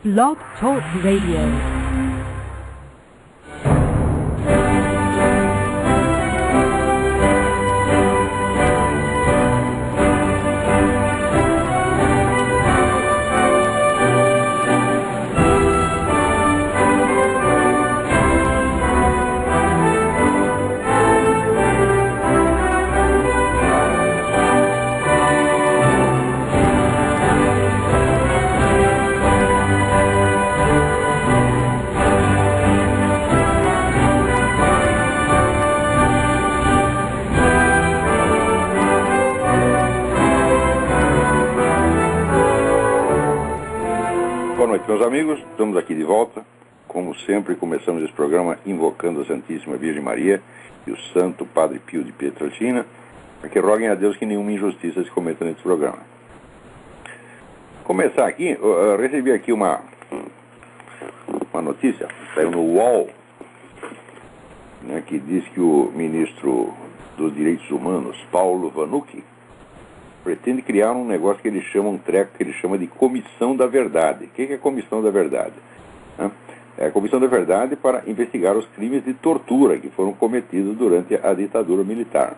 Blog Talk Radio. Meus amigos, estamos aqui de volta. Como sempre, começamos esse programa invocando a Santíssima Virgem Maria e o Santo Padre Pio de Pietrelcina, para que roguem a Deus que nenhuma injustiça se cometa nesse programa. Começar aqui, eu recebi aqui uma notícia, saiu no UOL, né, que diz que o ministro dos Direitos Humanos, Paulo Vanucchi, pretende criar um negócio que ele chama, um treco que ele chama de Comissão da Verdade. O que é a Comissão da Verdade? É a Comissão da Verdade para investigar os crimes de tortura que foram cometidos durante a ditadura militar.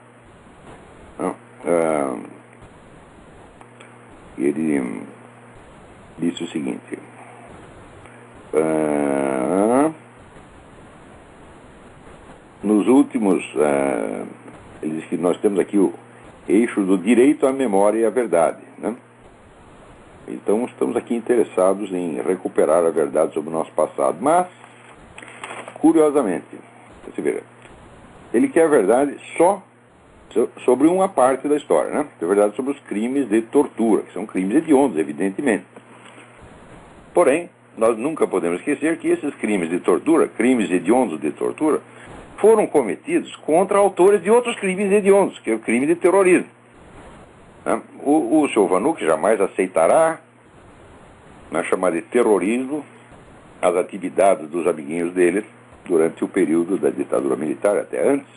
Ele disse o seguinte: nos últimos... ele disse que nós temos aqui o eixo do direito à memória e à verdade, né? Então estamos aqui interessados em recuperar a verdade sobre o nosso passado, mas curiosamente, você vê, ele quer a verdade só sobre uma parte da história, né? A verdade sobre os crimes de tortura, que são crimes hediondos, evidentemente. Porém, nós nunca podemos esquecer que esses crimes de tortura, crimes hediondos de tortura, foram cometidos contra autores de outros crimes hediondos, que é o crime de terrorismo. O senhor Vanucchi jamais aceitará, chamar de terrorismo as atividades dos amiguinhos dele durante o período da ditadura militar, até antes.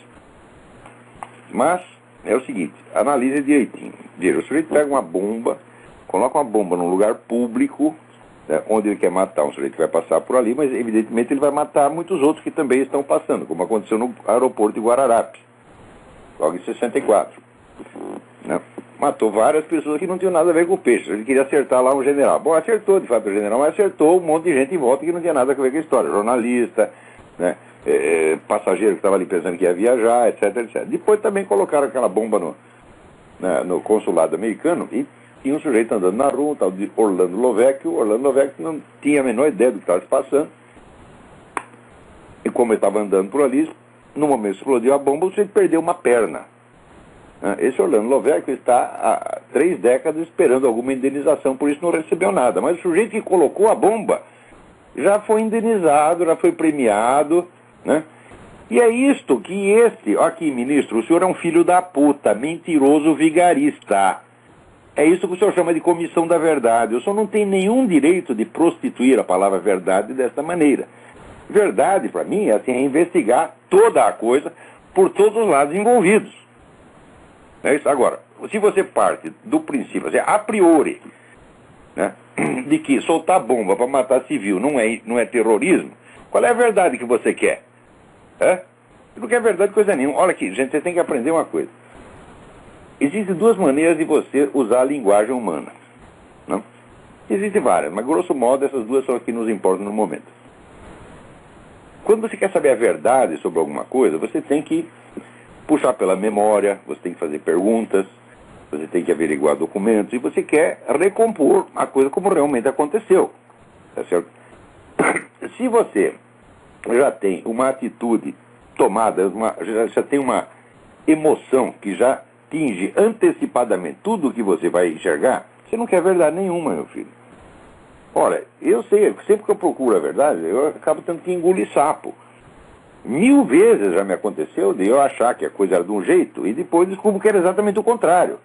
Mas é o seguinte, analise direitinho. Veja, o sujeito pega uma bomba, coloca uma bomba num lugar público, onde ele quer matar um sujeito que vai passar por ali, mas evidentemente ele vai matar muitos outros que também estão passando, como aconteceu no aeroporto de Guararapes, logo em 64. Matou várias pessoas que não tinham nada a ver com o peixe. Ele queria acertar lá um general. Bom, acertou de fato o general, mas acertou um monte de gente em volta que não tinha nada a ver com a história. Jornalista, passageiro que estava ali pensando que ia viajar, etc, etc. Depois também colocaram aquela bomba no consulado americano e tinha um sujeito andando na rua, um tal de Orlando Lovecchio. Orlando Lovecchio não tinha a menor ideia do que estava se passando. E como ele estava andando por ali, no momento que explodiu a bomba, o sujeito perdeu uma perna. Esse Orlando Lovecchio está há 3 décadas esperando alguma indenização, por isso não recebeu nada. Mas o sujeito que colocou a bomba já foi indenizado, já foi premiado, né? E é isto que aqui, ministro, o senhor é um filho da puta, mentiroso, vigarista. É isso que o senhor chama de Comissão da Verdade. O senhor não tem nenhum direito de prostituir a palavra verdade desta maneira. Verdade, para mim, é assim, é investigar toda a coisa por todos os lados envolvidos. É isso. Agora, se você parte do princípio, assim, a priori, né, de que soltar bomba para matar civil não é terrorismo, qual é a verdade que você quer? Não quer verdade coisa nenhuma. Olha aqui, gente, você tem que aprender uma coisa. Existem 2 maneiras de você usar a linguagem humana. Não? Existem várias, mas grosso modo essas 2 são as que nos importam no momento. Quando você quer saber a verdade sobre alguma coisa, você tem que puxar pela memória, você tem que fazer perguntas, você tem que averiguar documentos, e você quer recompor a coisa como realmente aconteceu. Tá certo? Se você já tem uma atitude tomada, já tem uma emoção que já atinge antecipadamente tudo o que você vai enxergar, você não quer verdade nenhuma, meu filho. Olha, eu sei, sempre que eu procuro a verdade, eu acabo tendo que engolir sapo. 1000 vezes já me aconteceu de eu achar que a coisa era de um jeito e depois descubro que era exatamente o contrário.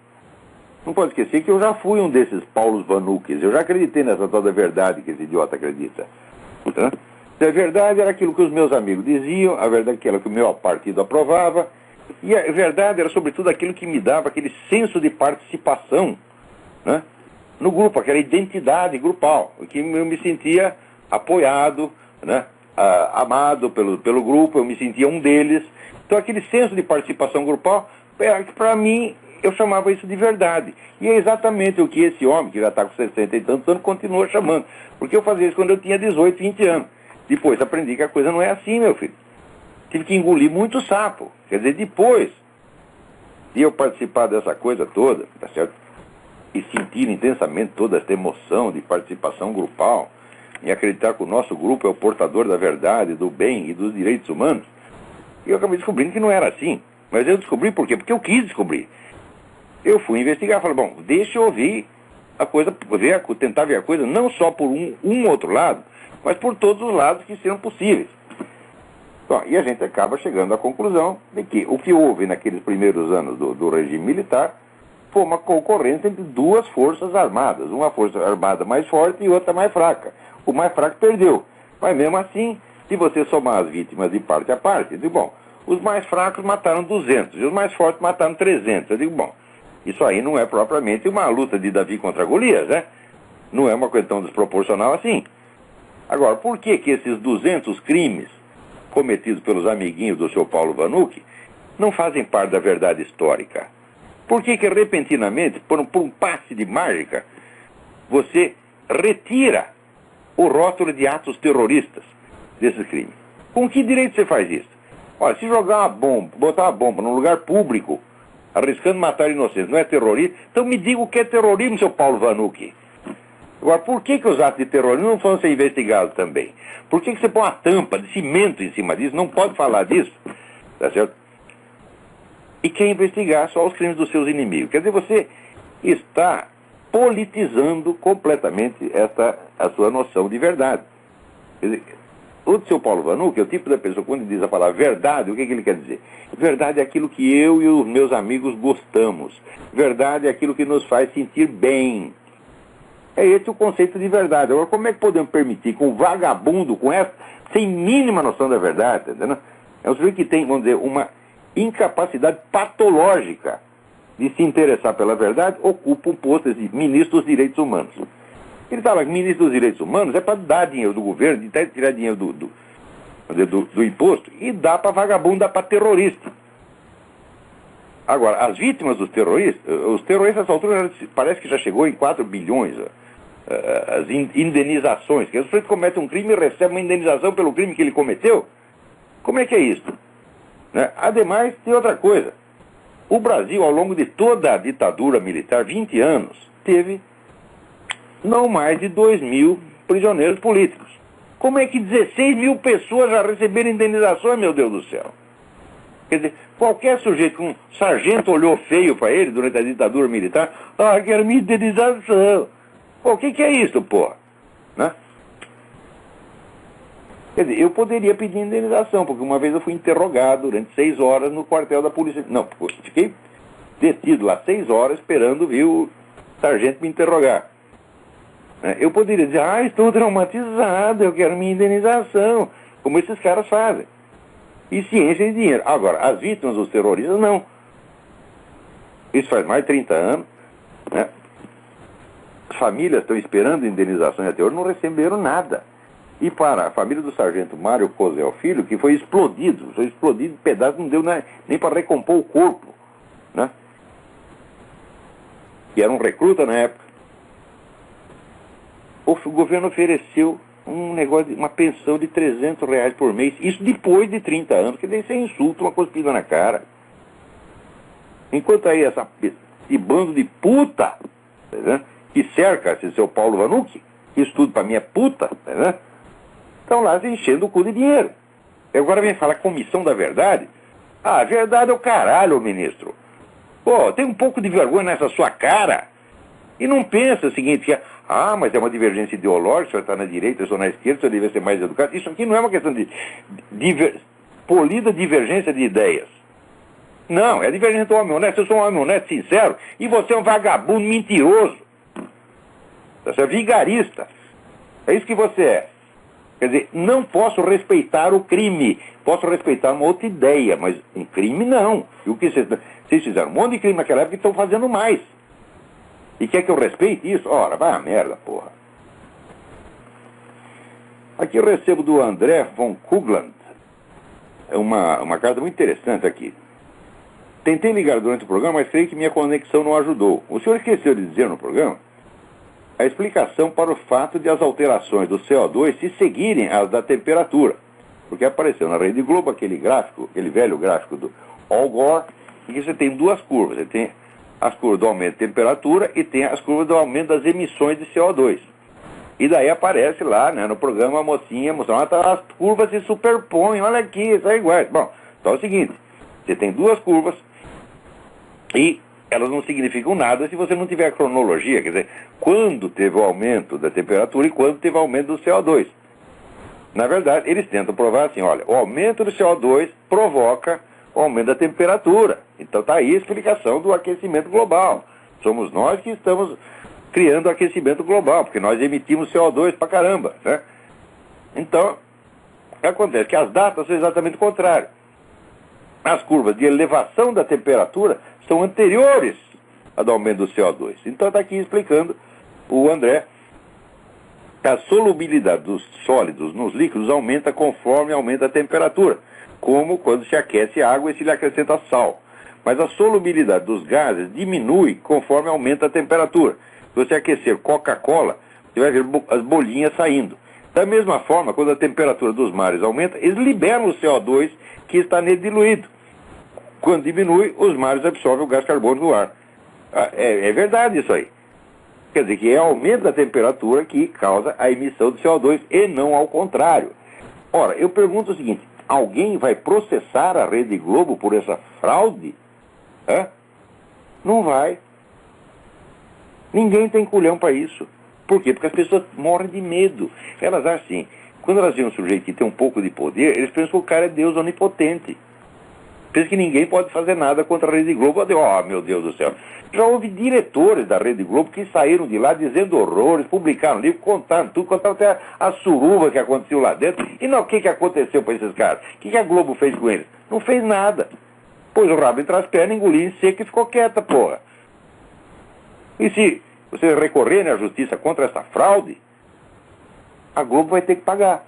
Não pode esquecer que eu já fui um desses Paulos Vanucchis, eu já acreditei nessa tal da verdade que esse idiota acredita. A verdade era aquilo que os meus amigos diziam, a verdade era aquilo que o meu partido aprovava, e a verdade era sobretudo aquilo que me dava aquele senso de participação, né? no grupo, aquela identidade grupal, que eu me sentia apoiado, né, amado pelo grupo, eu me sentia um deles. Então aquele senso de participação grupal, para mim, eu chamava isso de verdade. E é exatamente o que esse homem, que já está com 60 e tantos anos, continua chamando. Porque eu fazia isso quando eu tinha 18, 20 anos. Depois aprendi que a coisa não é assim, meu filho. Tive que engolir muito sapo. Quer dizer, depois de eu participar dessa coisa toda, tá certo? E sentir intensamente toda essa emoção de participação grupal, e acreditar que o nosso grupo é o portador da verdade, do bem e dos direitos humanos, eu acabei descobrindo que não era assim. Mas eu descobri por quê? Porque eu quis descobrir. Eu fui investigar, falei, bom, deixa eu ouvir a coisa, tentar ver a coisa não só por um outro lado, mas por todos os lados que sejam possíveis. Bom, e a gente acaba chegando à conclusão de que o que houve naqueles primeiros anos do regime militar foi uma concorrência entre duas forças armadas, uma força armada mais forte e outra mais fraca. O mais fraco perdeu, mas mesmo assim, se você somar as vítimas de parte a parte, eu digo, bom, os mais fracos mataram 200 e os mais fortes mataram 300. Eu digo, bom, isso aí não é propriamente uma luta de Davi contra Golias, né? Não é uma coisa tão desproporcional assim. Agora, por que esses 200 crimes cometidos pelos amiguinhos do seu Paulo Vanucchi não fazem parte da verdade histórica? Por que repentinamente, por um passe de mágica, você retira o rótulo de atos terroristas desses crimes? Com que direito você faz isso? Olha, se jogar uma bomba, botar uma bomba num lugar público, arriscando matar inocentes, não é terrorismo? Então me diga o que é terrorismo, seu Paulo Vanucchi. Agora, por que os atos de terrorismo não vão ser investigados também? Por que você põe uma tampa de cimento em cima disso? Não pode falar disso, tá certo? E quer investigar só os crimes dos seus inimigos. Quer dizer, você está politizando completamente a sua noção de verdade. Quer dizer, o seu Paulo Vanucchi é o tipo da pessoa, quando diz a palavra verdade, o que ele quer dizer? Verdade é aquilo que eu e os meus amigos gostamos. Verdade é aquilo que nos faz sentir bem. É esse o conceito de verdade. Agora, como é que podemos permitir que um vagabundo com essa, sem mínima noção da verdade, entendeu? É um sujeito que tem, vamos dizer, uma incapacidade patológica de se interessar pela verdade, ocupa um posto de ministro dos direitos humanos. Ele está lá, ministro dos direitos humanos é para dar dinheiro do governo, de tirar dinheiro do imposto e dar para vagabundo, dá para terrorista. Agora, as vítimas dos terroristas, os terroristas nessa altura parece que já chegou em 4 bilhões as indenizações, que o sujeito comete um crime e recebe uma indenização pelo crime que ele cometeu. Como é que é isso? Né? Ademais, tem outra coisa. O Brasil, ao longo de toda a ditadura militar, 20 anos, teve não mais de 2.000 prisioneiros políticos. Como é que 16 mil pessoas já receberam indenizações, meu Deus do céu? Quer dizer, qualquer sujeito, um sargento olhou feio para ele durante a ditadura militar, quero minha indenização. Pô, o que é isso, porra? Né? Quer dizer, eu poderia pedir indenização, porque uma vez eu fui interrogado durante 6 horas no quartel da polícia. Não, fiquei detido lá 6 horas esperando vir o sargento me interrogar. Eu poderia dizer, estou traumatizado, eu quero minha indenização, como esses caras fazem. E ciência e dinheiro. Agora, as vítimas dos terroristas, não. Isso faz mais de 30 anos, né? As famílias estão esperando indenizações até hoje, não receberam nada. E para a família do sargento Mário Cosel Filho, que foi explodido em pedaços, não deu nem para recompor o corpo, né? Que era um recruta na época. O governo ofereceu um negócio, uma pensão de R$300 por mês, isso depois de 30 anos, que daí você insulta, uma cuspida na cara. Enquanto aí esse bando de puta, né, que cerca esse seu Paulo Vanucchi, isso tudo para mim é puta, né, estão lá se enchendo o cu de dinheiro. E agora vem falar comissão da verdade. A verdade é o caralho, ministro. Pô, tem um pouco de vergonha nessa sua cara. E não pensa o seguinte, que mas é uma divergência ideológica, o senhor está na direita, eu sou na esquerda, o senhor deve ser mais educado. Isso aqui não é uma questão de polida divergência de ideias. Não, é divergência do homem honesto. Eu sou um homem honesto, sincero, e você é um vagabundo mentiroso. Você é vigarista. É isso que você é. Quer dizer, não posso respeitar o crime. Posso respeitar uma outra ideia, mas um crime não. E o que vocês fizeram? Um monte de crime naquela época e estão fazendo mais. E quer que eu respeite isso? Ora, vai a merda, porra. Aqui eu recebo do André von Kugland uma carta muito interessante aqui. Tentei ligar durante o programa, mas creio que minha conexão não ajudou. O senhor esqueceu de dizer no programa a explicação para o fato de as alterações do CO2 se seguirem às da temperatura. Porque apareceu na Rede Globo aquele gráfico, aquele velho gráfico do Al Gore, em que você tem duas curvas. Você tem as curvas do aumento de temperatura e tem as curvas do aumento das emissões de CO2. E daí aparece lá, né, no programa, a mocinha mostrando, as curvas se superpõem, olha aqui, são iguais. Bom, então é o seguinte, você tem duas curvas e elas não significam nada se você não tiver a cronologia, quer dizer, quando teve o aumento da temperatura e quando teve o aumento do CO2. Na verdade, eles tentam provar assim, olha, o aumento do CO2 provoca o aumento da temperatura. Então está aí a explicação do aquecimento global. Somos nós que estamos criando o aquecimento global, porque nós emitimos CO2 pra caramba, né? Então, acontece que as datas são exatamente o contrário. As curvas de elevação da temperatura são anteriores ao aumento do CO2. Então está aqui explicando o André que a solubilidade dos sólidos nos líquidos aumenta conforme aumenta a temperatura, como quando se aquece água e se lhe acrescenta sal. Mas a solubilidade dos gases diminui conforme aumenta a temperatura. Se você aquecer Coca-Cola, você vai ver as bolinhas saindo. Da mesma forma, quando a temperatura dos mares aumenta, eles liberam o CO2 que está nele diluído. Quando diminui, os mares absorvem o gás carbônico do ar. É verdade isso aí. Quer dizer que é o aumento da temperatura que causa a emissão de CO2 e não ao contrário. Ora, eu pergunto o seguinte, alguém vai processar a Rede Globo por essa fraude? Não vai. Ninguém tem culhão para isso. Por quê? Porque as pessoas morrem de medo. Elas acham assim, quando elas veem um sujeito que tem um pouco de poder, eles pensam que o cara é Deus onipotente. Pensam que ninguém pode fazer nada contra a Rede Globo. Oh, meu Deus do céu. Já houve diretores da Rede Globo que saíram de lá dizendo horrores, publicaram livro, contaram tudo, contaram até a suruba que aconteceu lá dentro. E não, o que aconteceu para esses caras? O que a Globo fez com eles? Não fez nada. Pôs o rabo entre as pernas, engoliu em seco e ficou quieta, porra. E se você recorrer à justiça contra essa fraude, a Globo vai ter que pagar.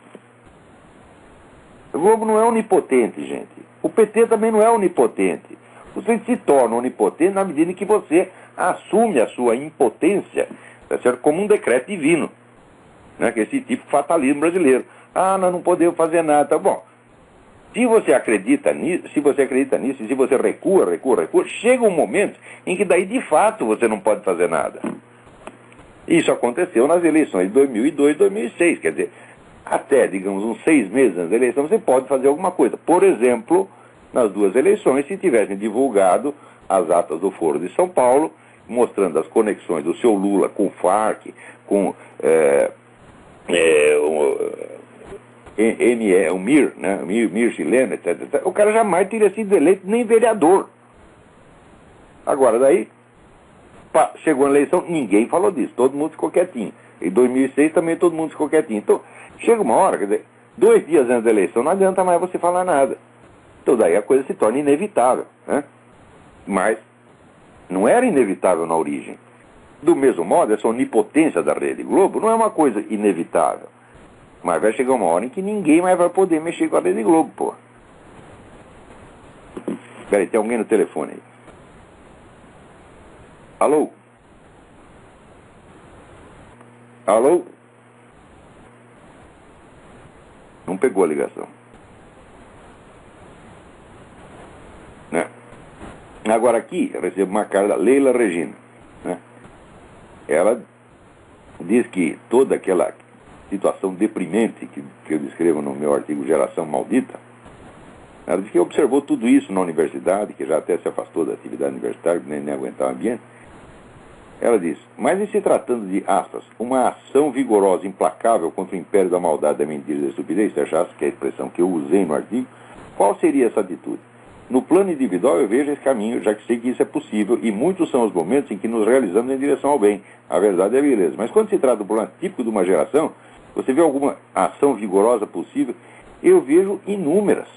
A Globo não é onipotente, gente. O PT também não é onipotente. Você se torna onipotente na medida em que você assume a sua impotência, tá certo? Como um decreto divino, né? Que é esse tipo de fatalismo brasileiro. Nós não podemos fazer nada. Tá bom. Se você acredita nisso, e se você recua, chega um momento em que daí de fato você não pode fazer nada. Isso aconteceu nas eleições de 2002 e 2006, quer dizer, até, digamos, uns 6 meses antes da eleição, você pode fazer alguma coisa. Por exemplo, nas duas eleições, se tivessem divulgado as atas do Foro de São Paulo, mostrando as conexões do seu Lula com o FARC, com o MIR, né? MIR chileno, etc, etc. O cara jamais teria sido eleito nem vereador. Agora, daí, chegou a eleição, ninguém falou disso, todo mundo ficou quietinho. Em 2006 também todo mundo ficou quietinho. Então, chega uma hora, quer dizer, 2 dias antes da eleição, não adianta mais você falar nada. Então daí a coisa se torna inevitável, né? Mas não era inevitável na origem. Do mesmo modo, essa onipotência da Rede Globo não é uma coisa inevitável. Mas vai chegar uma hora em que ninguém mais vai poder mexer com a Rede Globo, pô. Peraí, tem alguém no telefone aí. Alô? Alô? Não pegou a ligação. Né? Agora aqui, eu recebo uma carta da Leila Regina. Né? Ela diz que toda aquela situação deprimente que eu descrevo no meu artigo Geração Maldita, ela diz que observou tudo isso na universidade, que já até se afastou da atividade universitária, nem aguentava o ambiente. Ela diz, mas em se tratando de, aspas, uma ação vigorosa, implacável contra o império da maldade, da mentira e da estupidez, você achasse que é a expressão que eu usei no artigo, qual seria essa atitude? No plano individual eu vejo esse caminho, já que sei que isso é possível, e muitos são os momentos em que nos realizamos em direção ao bem. A verdade é a beleza. Mas quando se trata do problema típico de uma geração, você vê alguma ação vigorosa possível? Eu vejo inúmeras.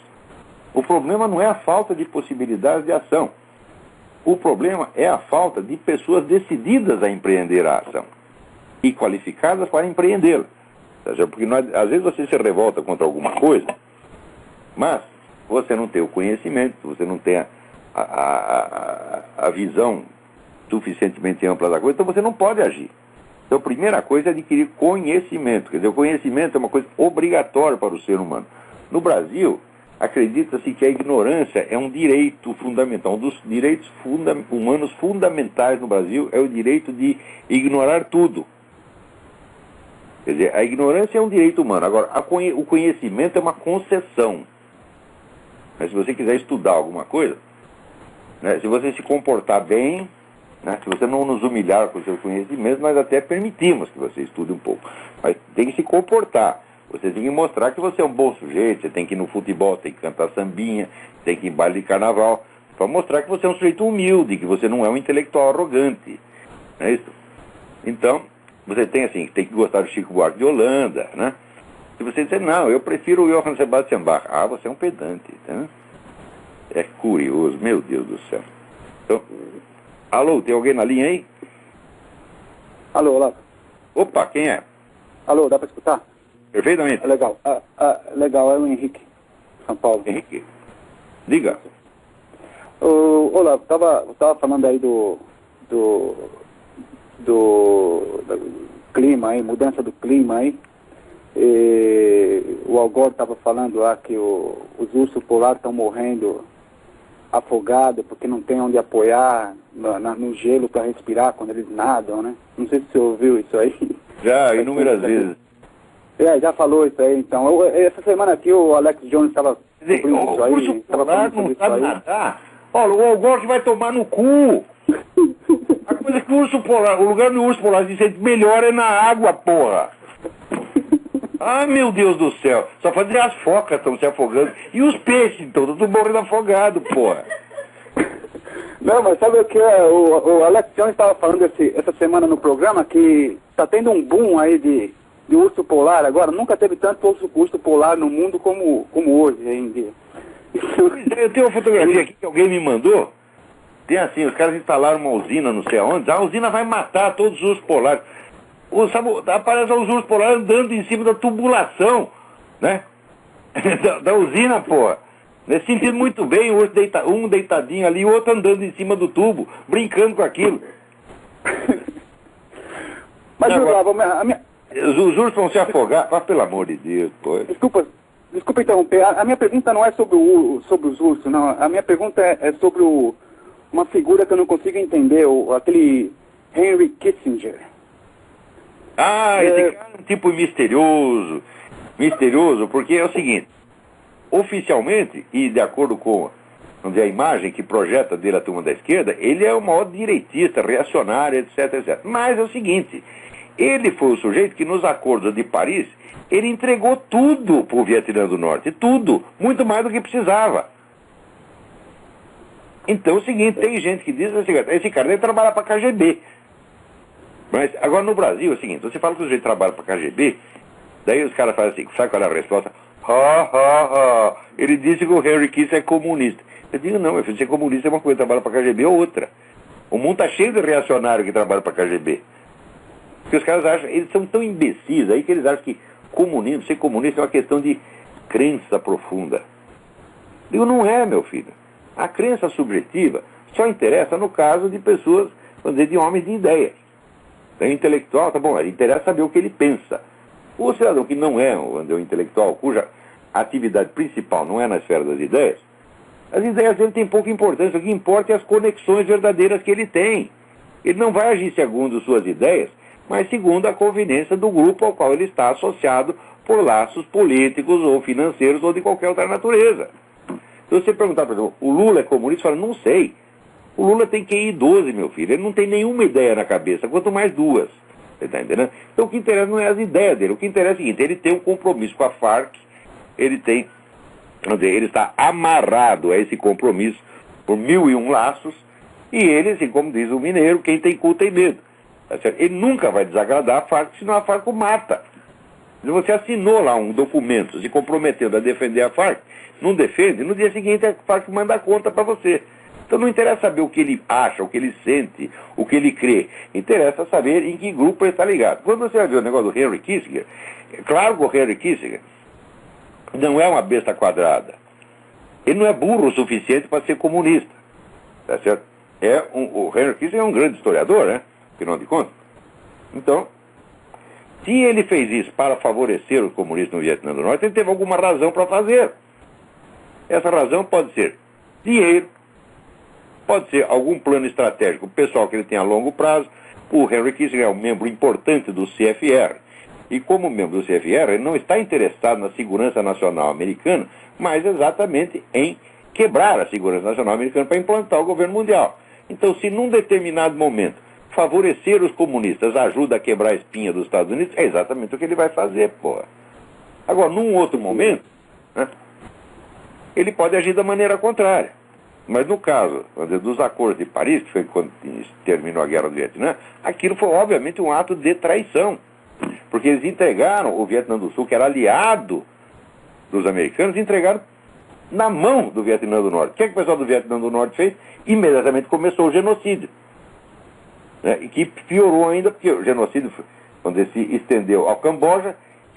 O problema não é a falta de possibilidades de ação. O problema é a falta de pessoas decididas a empreender a ação e qualificadas para empreendê-la. Porque às vezes você se revolta contra alguma coisa, mas você não tem o conhecimento, você não tem a visão suficientemente ampla da coisa, então você não pode agir. Então a primeira coisa é adquirir conhecimento. Quer dizer, o conhecimento é uma coisa obrigatória para o ser humano. No Brasil, acredita-se que a ignorância é um direito fundamental. Um dos direitos humanos fundamentais no Brasil é o direito de ignorar tudo. Quer dizer, a ignorância é um direito humano. Agora, o conhecimento é uma concessão. Mas se você quiser estudar alguma coisa, né, se você se comportar bem, né, se você não nos humilhar com o seu conhecimento, nós até permitimos que você estude um pouco. Mas tem que se comportar. Você tem que mostrar que você é um bom sujeito, você tem que ir no futebol, tem que cantar sambinha, tem que ir em baile de carnaval, para mostrar que você é um sujeito humilde, que você não é um intelectual arrogante. Não é isso? Então, você tem que gostar do Chico Buarque de Holanda, né? Se você disser, não, eu prefiro o Johann Sebastian Bach, você é um pedante, tá? É curioso, meu Deus do céu. Então, alô, tem alguém na linha aí? Alô, olá. Opa, quem é? Alô, dá para escutar? Perfeitamente. Legal. Legal, é o Henrique, São Paulo. Henrique, diga. Olá, tava falando aí do clima aí, mudança do clima aí. O Al Gore estava falando lá que os ursos polares estão morrendo afogados porque não tem onde apoiar no gelo para respirar quando eles nadam, né? Não sei se você ouviu isso aí. Já, inúmeras vezes. Já falou isso aí, então. Essa semana aqui o Alex Jones estava cobrindo isso aí. O urso polar não sabe nadar. Olha, o Al Gore que vai tomar no cu. A coisa é que o lugar do urso polar se sente melhor é na água, porra. Ah, meu Deus do céu. Só fazer as focas estão se afogando. E os peixes estão tudo morrendo afogado, porra. Não, mas sabe o que é? O Alex Jones estava falando essa semana no programa que está tendo um boom aí de urso polar agora. Nunca teve tanto urso polar no mundo como hoje ainda. Eu tenho uma fotografia aqui que alguém me mandou. Tem assim, os caras instalaram uma usina não sei aonde. A usina vai matar todos os ursos polares. Aparece os ursos polares andando em cima da tubulação, né? da usina, porra. Nesse sentido, muito bem, o urso um deitadinho ali, o outro andando em cima do tubo, brincando com aquilo. Mas, os ursos vão se afogar, mas pelo amor de Deus, pô. Desculpa interromper, a minha pergunta não é sobre os ursos, não. A minha pergunta é sobre uma figura que eu não consigo entender, aquele Henry Kissinger. Esse cara é um tipo misterioso. Misterioso, porque é o seguinte, oficialmente, e de acordo com, vamos dizer, a imagem que projeta dele a turma da esquerda, ele é o maior direitista, reacionário, etc, etc. Mas é o seguinte, ele foi o sujeito que nos acordos de Paris, ele entregou tudo para o Vietnã do Norte, tudo, muito mais do que precisava. Então é o seguinte, tem gente que diz assim, esse cara deve trabalhar para a KGB. Mas agora no Brasil é o seguinte, você fala que o sujeito trabalha para a KGB, daí os caras fazem assim, sabe qual é a resposta? Ele disse que o Henry Kissinger é comunista. Eu digo, não, meu filho, ser comunista é uma coisa, trabalha para a KGB é outra. O mundo está cheio de reacionários que trabalham para a KGB. Porque os caras acham, eles são tão imbecis aí que eles acham que ser comunista é uma questão de crença profunda. Eu digo, não é, meu filho. A crença subjetiva só interessa no caso de pessoas, vamos dizer, de homens de ideias. O intelectual, tá bom, ele interessa saber o que ele pensa. O cidadão que não é um intelectual, cuja atividade principal não é na esfera das ideias, as ideias dele têm pouca importância. O que importa é as conexões verdadeiras que ele tem. Ele não vai agir segundo suas ideias, mas segundo a conveniência do grupo ao qual ele está associado por laços políticos ou financeiros ou de qualquer outra natureza. Se você perguntar, por exemplo, o Lula é comunista, fala, não sei. O Lula tem QI 12, meu filho. Ele não tem nenhuma ideia na cabeça, quanto mais duas. Você está entendendo? Então o que interessa não é as ideias dele. O que interessa é o seguinte, ele tem um compromisso com a Farc, ele está amarrado a esse compromisso por 1001 laços, e ele, assim como diz o mineiro, quem tem cu tem medo. Tá certo? Ele nunca vai desagradar a Farc, senão a Farc o mata. Se você assinou lá um documento se comprometendo a defender a Farc, não defende, no dia seguinte a Farc manda a conta para você. Então não interessa saber o que ele acha, o que ele sente, o que ele crê. Interessa saber em que grupo ele está ligado. Quando você vai ver o negócio do Henry Kissinger, é claro que o Henry Kissinger não é uma besta quadrada. Ele não é burro o suficiente para ser comunista. Tá certo? O Henry Kissinger é um grande historiador, né? Afinal de contas. Então, se ele fez isso para favorecer os comunistas no Vietnã do Norte, ele teve alguma razão para fazer. Essa razão pode ser dinheiro, pode ser algum plano estratégico pessoal que ele tem a longo prazo. O Henry Kissinger é um membro importante do CFR. E como membro do CFR, ele não está interessado na segurança nacional americana, mas exatamente em quebrar a segurança nacional americana para implantar o governo mundial. Então, se num determinado momento favorecer os comunistas ajuda a quebrar a espinha dos Estados Unidos, é exatamente o que ele vai fazer, porra. Agora, num outro momento, né, ele pode agir da maneira contrária. Mas no caso dos acordos de Paris, que foi quando terminou a guerra do Vietnã, aquilo foi obviamente um ato de traição. Porque eles entregaram o Vietnã do Sul, que era aliado dos americanos, entregaram na mão do Vietnã do Norte. O que o pessoal do Vietnã do Norte fez? Imediatamente começou o genocídio. Né? E que piorou ainda, porque o genocídio, quando ele se estendeu ao Camboja,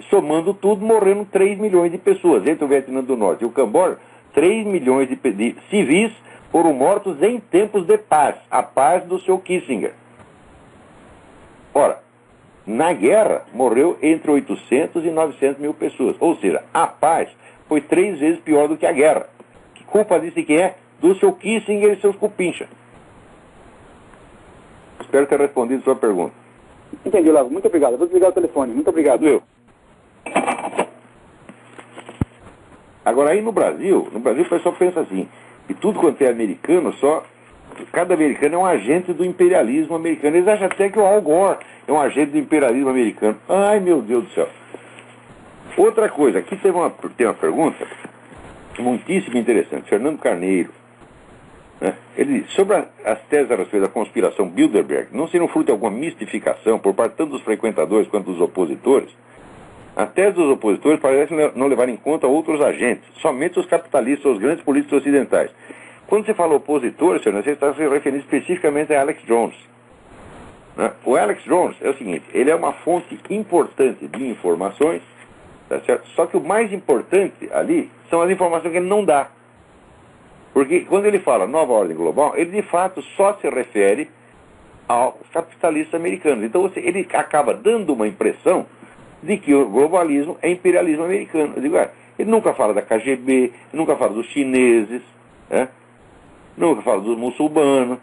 somando tudo, morreram 3 milhões de pessoas. Entre o Vietnã do Norte e o Camboja, 3 milhões de civis foram mortos em tempos de paz, a paz do seu Kissinger. Ora, na guerra, morreu entre 800 e 900 mil pessoas. Ou seja, a paz foi 3 vezes pior do que a guerra. Que culpa disso de quem é? Do seu Kissinger e seus cupincha. Espero ter respondido a sua pergunta. Entendi, Olavo. Muito obrigado. Vou desligar o telefone. Muito obrigado. Eu. Agora, aí no Brasil o pessoal pensa assim, que tudo quanto é americano, cada americano é um agente do imperialismo americano. Eles acham até que o Al Gore é um agente do imperialismo americano. Ai, meu Deus do céu. Outra coisa, aqui tem uma pergunta muitíssimo interessante. Fernando Carneiro, né? Ele diz, sobre as teses a respeito da conspiração Bilderberg, não seriam fruto de alguma mistificação por parte tanto dos frequentadores quanto dos opositores? A tese dos opositores parece não levar em conta outros agentes, somente os capitalistas ou os grandes políticos ocidentais. Quando você fala opositor, senhor, você está se referindo especificamente a Alex Jones. Né? O Alex Jones é o seguinte, ele é uma fonte importante de informações, tá certo? Só que o mais importante ali são as informações que ele não dá. Porque quando ele fala nova ordem global, ele de fato só se refere aos capitalistas americanos. Então ele acaba dando uma impressão de que o globalismo é imperialismo americano. Eu digo, ele nunca fala da KGB, nunca fala dos chineses, né? Nunca fala dos muçulmanos.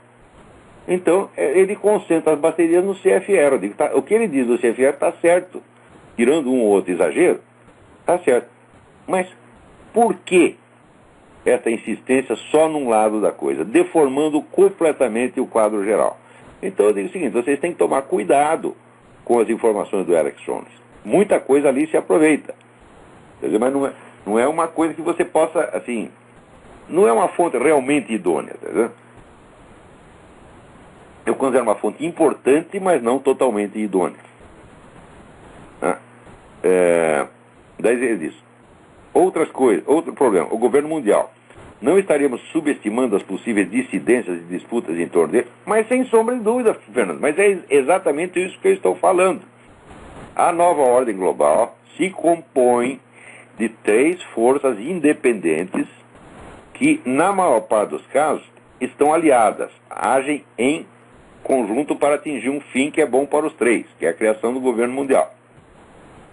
Então, ele concentra as baterias no CFR. Eu digo, o que ele diz do CFR está certo. Tirando um ou outro exagero, está certo. Mas por que essa insistência só num lado da coisa, deformando completamente o quadro geral? Então eu digo o seguinte, vocês têm que tomar cuidado com as informações do Alex Jones. Muita coisa ali se aproveita. Quer dizer, mas não é uma coisa que você possa, assim, não é uma fonte realmente idônea, tá vendo? Eu considero uma fonte importante, mas não totalmente idônea. Daí ele diz, outras coisas, outro problema, o governo mundial. Não estaríamos subestimando as possíveis dissidências e disputas em torno dele, mas sem sombra de dúvida, Fernando, mas é exatamente isso que eu estou falando. A nova ordem global se compõe de 3 forças independentes que, na maior parte dos casos, estão aliadas, agem em conjunto para atingir um fim que é bom para os 3, que é a criação do governo mundial.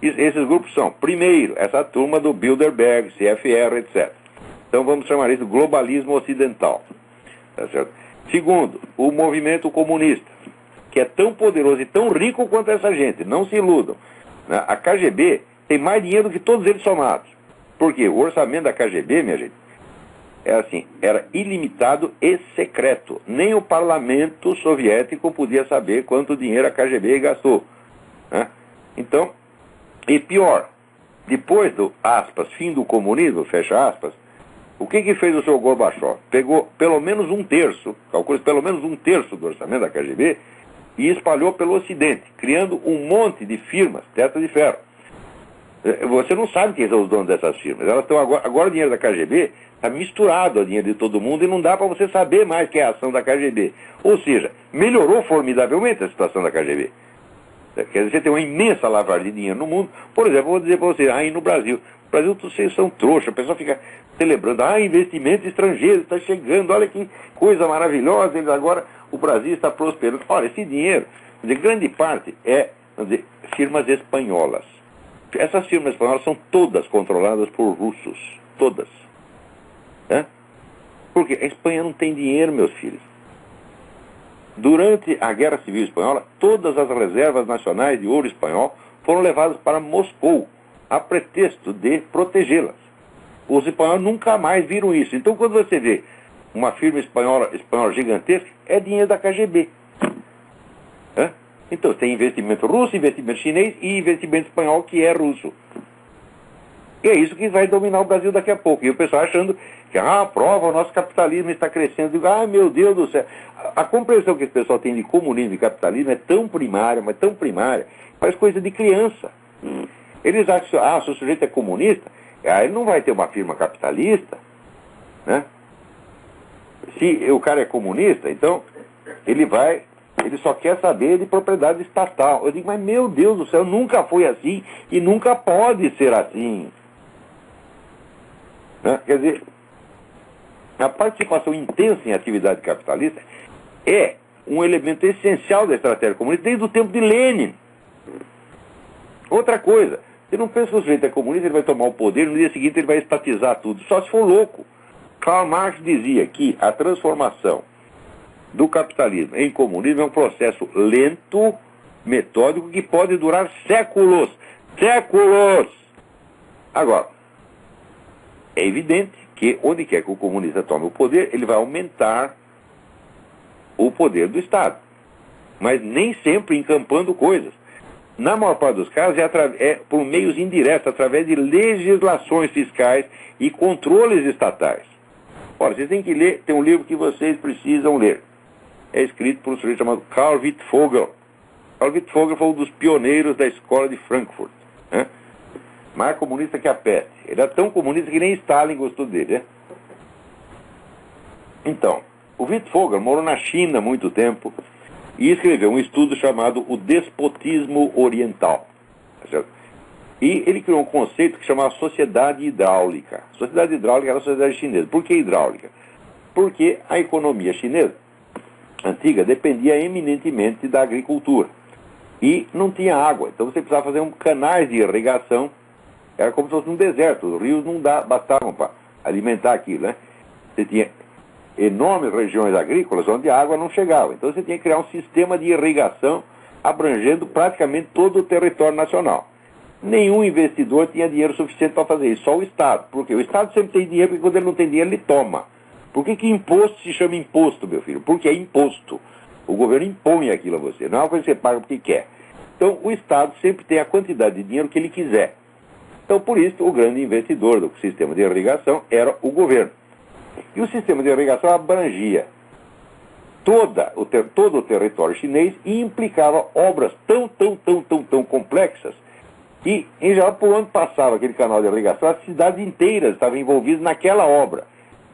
Esses grupos são, primeiro, essa turma do Bilderberg, CFR, etc. Então vamos chamar isso de globalismo ocidental. Tá certo? Segundo, o movimento comunista, que é tão poderoso e tão rico quanto essa gente, não se iludam. Né? A KGB tem mais dinheiro do que todos eles somados. Por quê? O orçamento da KGB, minha gente, era ilimitado e secreto. Nem o parlamento soviético podia saber quanto dinheiro a KGB gastou. Né? Então, e pior, depois do, aspas, fim do comunismo, fecha aspas, o que fez o senhor Gorbachev? Pegou pelo menos um terço, calcula pelo menos um terço do orçamento da KGB, e espalhou pelo Ocidente, criando um monte de firmas, testa de ferro. Você não sabe quem são os donos dessas firmas. Elas estão agora o dinheiro da KGB está misturado ao dinheiro de todo mundo e não dá para você saber mais que é a ação da KGB. Ou seja, melhorou formidavelmente a situação da KGB. Quer dizer, você tem uma imensa lavagem de dinheiro no mundo. Por exemplo, vou dizer para você, aí no Brasil, vocês são trouxas, a pessoa fica celebrando, investimento estrangeiro está chegando, olha que coisa maravilhosa, agora o Brasil está prosperando. Olha, esse dinheiro, de grande parte, é, vamos dizer, firmas espanholas. Essas firmas espanholas são todas controladas por russos, todas. Porque a Espanha não tem dinheiro, meus filhos. Durante a Guerra Civil Espanhola, todas as reservas nacionais de ouro espanhol foram levadas para Moscou, a pretexto de protegê-las. Os espanhóis nunca mais viram isso. Então, quando você vê uma firma espanhola gigantesca, é dinheiro da KGB. Então, tem investimento russo, investimento chinês e investimento espanhol que é russo. E é isso que vai dominar o Brasil daqui a pouco. E o pessoal achando que, prova, o nosso capitalismo está crescendo. Digo, meu Deus do céu. A compreensão que esse pessoal tem de comunismo e capitalismo é tão primária, mas tão primária, faz coisa de criança. Eles acham, se o sujeito é comunista, ele não vai ter uma firma capitalista, né? Se o cara é comunista, então ele só quer saber de propriedade estatal. Eu digo, mas meu Deus do céu, nunca foi assim e nunca pode ser assim. Quer dizer, a participação intensa em atividade capitalista é um elemento essencial da estratégia comunista desde o tempo de Lenin. Outra coisa, você não pensa que o sujeito é comunista, ele vai tomar o poder, no dia seguinte ele vai estatizar tudo, só se for louco. Karl Marx dizia que a transformação do capitalismo em comunismo é um processo lento, metódico, que pode durar séculos. Séculos! Agora, é evidente que onde quer que o comunista tome o poder, ele vai aumentar o poder do Estado. Mas nem sempre encampando coisas. Na maior parte dos casos é por meios indiretos, através de legislações fiscais e controles estatais. Ora, vocês têm que ler, tem um livro que vocês precisam ler. É escrito por um sujeito chamado Karl Wittfogel. Karl Wittfogel foi um dos pioneiros da escola de Frankfurt. Mais comunista que a peste. Ele era tão comunista que nem Stalin gostou dele. Então, o Wittfogel morou na China há muito tempo e escreveu um estudo chamado O Despotismo Oriental. E ele criou um conceito que chamava sociedade hidráulica. Sociedade hidráulica era a sociedade chinesa. Por que hidráulica? Porque a economia chinesa antiga dependia eminentemente da agricultura. E não tinha água. Então você precisava fazer canais de irrigação. Era como se fosse um deserto. Os rios não bastavam para alimentar aquilo, né? Você tinha enormes regiões agrícolas onde a água não chegava. Então você tinha que criar um sistema de irrigação abrangendo praticamente todo o território nacional. Nenhum investidor tinha dinheiro suficiente para fazer isso, só o Estado. Porque o Estado sempre tem dinheiro, porque quando ele não tem dinheiro, ele toma. Por que imposto se chama imposto, meu filho? Porque é imposto. O governo impõe aquilo a você, não é uma coisa que você paga porque quer. Então o Estado sempre tem a quantidade de dinheiro que ele quiser. Então por isso o grande investidor do sistema de irrigação era o governo. E o sistema de irrigação abrangia todo o território chinês e implicava obras tão complexas que, em geral, por onde passava aquele canal de irrigação, as cidades inteiras estavam envolvidas naquela obra.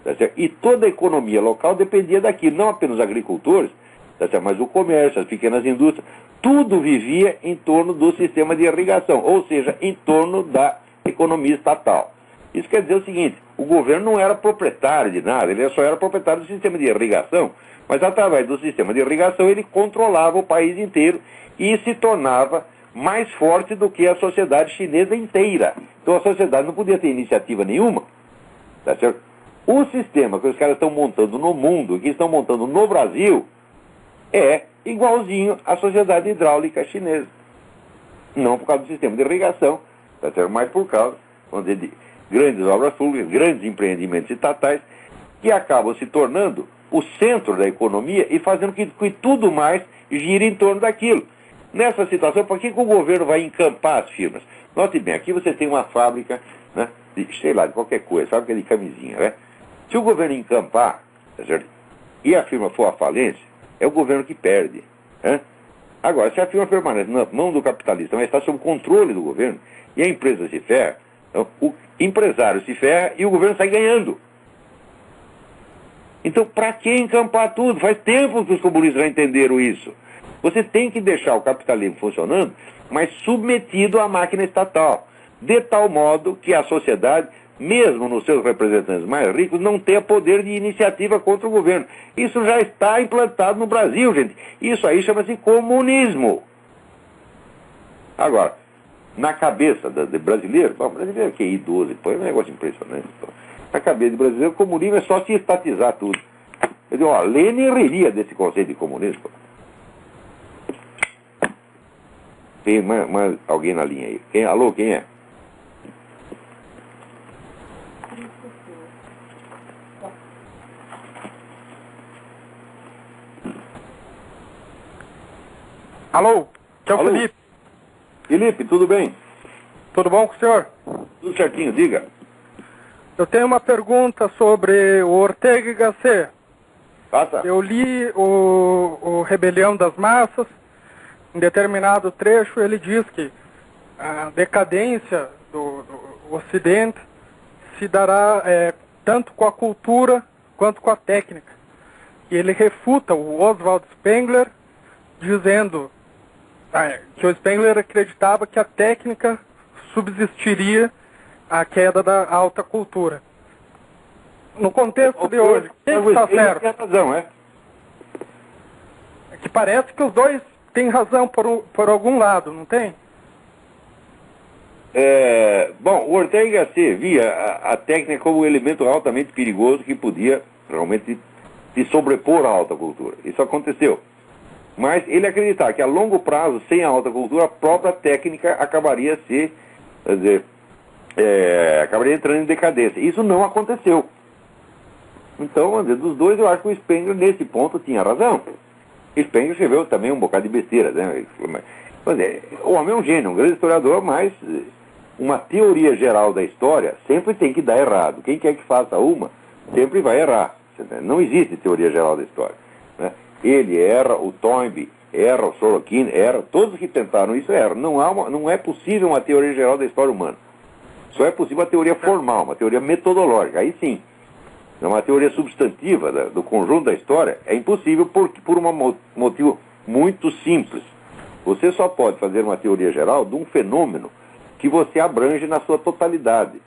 Tá certo? E toda a economia local dependia daquilo, não apenas os agricultores, tá certo? Mas o comércio, as pequenas indústrias, tudo vivia em torno do sistema de irrigação, ou seja, em torno da economia estatal. Isso quer dizer o seguinte, o governo não era proprietário de nada, ele só era proprietário do sistema de irrigação, mas através do sistema de irrigação ele controlava o país inteiro e se tornava mais forte do que a sociedade chinesa inteira. Então a sociedade não podia ter iniciativa nenhuma. Tá certo? O sistema que os caras estão montando no mundo, que estão montando no Brasil, é igualzinho à sociedade hidráulica chinesa. Não por causa do sistema de irrigação, tá certo? Mas por causa de grandes obras públicas, grandes empreendimentos estatais, que acabam se tornando o centro da economia e fazendo que tudo mais gire em torno daquilo. Nessa situação, por que o governo vai encampar as firmas? Note bem, aqui você tem uma fábrica, né, de qualquer coisa, fábrica de camisinha, né? Se o governo encampar, tá certo? E a firma for à falência, é o governo que perde. Né? Agora, se a firma permanece na mão do capitalista, mas está sob controle do governo, e a empresa se ferra, então, o empresário se ferra e o governo sai ganhando. Então, para que encampar tudo? Faz tempo que os comunistas já entenderam isso. Você tem que deixar o capitalismo funcionando, mas submetido à máquina estatal, de tal modo que a sociedade, mesmo nos seus representantes mais ricos, não tenha poder de iniciativa contra o governo. Isso já está implantado no Brasil, gente. Isso aí chama-se comunismo. Agora, na cabeça de brasileiro, bom, brasileiro que é idoso, é um negócio impressionante. Na cabeça de brasileiro, o comunismo é só se estatizar tudo. Eu digo, ó, Lenin riria desse conceito de comunismo. Tem mais alguém na linha aí? Alô, quem é? Alô, que é o Alô? Felipe. Felipe, tudo bem? Tudo bom com o senhor? Tudo certinho, diga. Eu tenho uma pergunta sobre o Ortega y Gasset. Passa. Eu li o Rebelião das Massas. Em determinado trecho ele diz que a decadência do Ocidente se dará tanto com a cultura quanto com a técnica. E ele refuta o Oswald Spengler dizendo que o Spengler acreditava que a técnica subsistiria à queda da alta cultura. No contexto de hoje, quem está certo? Tem razão, é? É que parece que os dois têm razão por algum lado, não tem? Bom, o Ortega y Gasset via a técnica como um elemento altamente perigoso que podia realmente se sobrepor à alta cultura. Isso aconteceu. Mas ele acreditava que a longo prazo, sem a alta cultura, a própria técnica acabaria acabaria entrando em decadência. Isso não aconteceu. Então, dos dois, eu acho que o Spengler, nesse ponto, tinha razão. Spengler escreveu também um bocado de besteira, né? O homem é um gênio, um grande historiador, mas uma teoria geral da história sempre tem que dar errado. Quem quer que faça uma, sempre vai errar. Não existe teoria geral da história, né? Ele erra, o Toynbee erra, o Sorokin erra, todos que tentaram isso erram. Não é possível uma teoria geral da história humana. Só é possível uma teoria formal, uma teoria metodológica. Aí sim. Uma teoria substantiva do conjunto da história é impossível por um motivo muito simples. Você só pode fazer uma teoria geral de um fenômeno que você abrange na sua totalidade.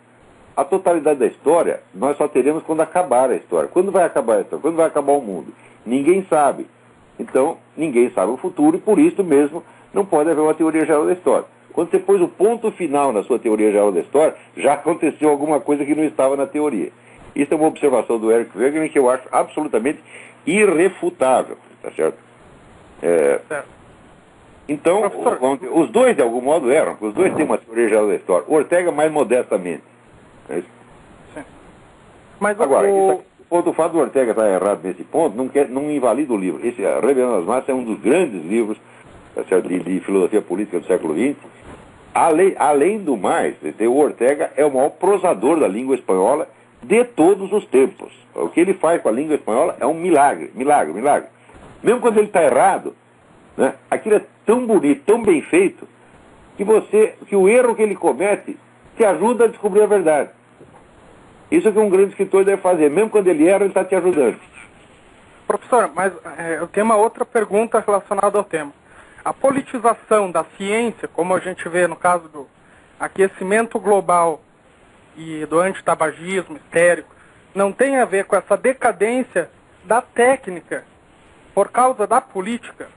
A totalidade da história nós só teremos quando acabar a história. Quando vai acabar a história? Quando vai acabar o mundo? Ninguém sabe. Então, ninguém sabe o futuro e por isso mesmo não pode haver uma teoria geral da história. Quando você pôs o ponto final na sua teoria geral da história, já aconteceu alguma coisa que não estava na teoria. Isso é uma observação do Eric Wegener que eu acho absolutamente irrefutável, tá certo? Então, os dois de algum modo erram, porque os dois têm uma teoria geral da história. O Ortega mais modestamente. É isso? Sim. Mas agora, o fato do Ortega estar errado nesse ponto não invalida o livro. Esse A Rebelião das Massas é um dos grandes livros, tá certo, de filosofia política do século XX. Além do mais, o Ortega é o maior prosador da língua espanhola de todos os tempos. O que ele faz com a língua espanhola é um milagre. Mesmo quando ele está errado, né, aquilo é tão bonito, tão bem feito, que o erro que ele comete te ajuda a descobrir a verdade. Isso é que um grande escritor deve fazer. Mesmo quando ele erra, ele está te ajudando. Professor, mas eu tenho uma outra pergunta relacionada ao tema. A politização da ciência, como a gente vê no caso do aquecimento global e do antitabagismo histérico, não tem a ver com essa decadência da técnica por causa da política?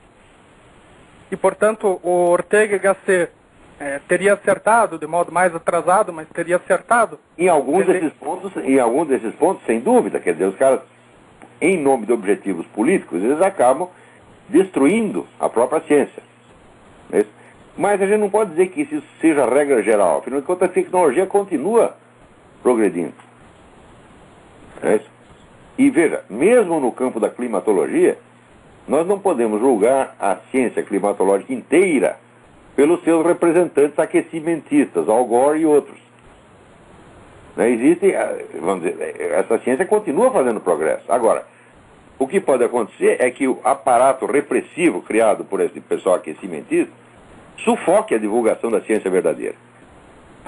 E, portanto, o Ortega y Gasset teria acertado, de modo mais atrasado, mas teria acertado? Em alguns desses pontos, sem dúvida. Quer dizer, os caras, em nome de objetivos políticos, eles acabam destruindo a própria ciência. Mas a gente não pode dizer que isso seja a regra geral. Afinal de contas, a tecnologia continua progredindo. E veja, mesmo no campo da climatologia, nós não podemos julgar a ciência climatológica inteira pelos seus representantes aquecimentistas, Al Gore e outros. Vamos dizer, essa ciência continua fazendo progresso. Agora, o que pode acontecer é que o aparato repressivo criado por esse pessoal aquecimentista sufoque a divulgação da ciência verdadeira.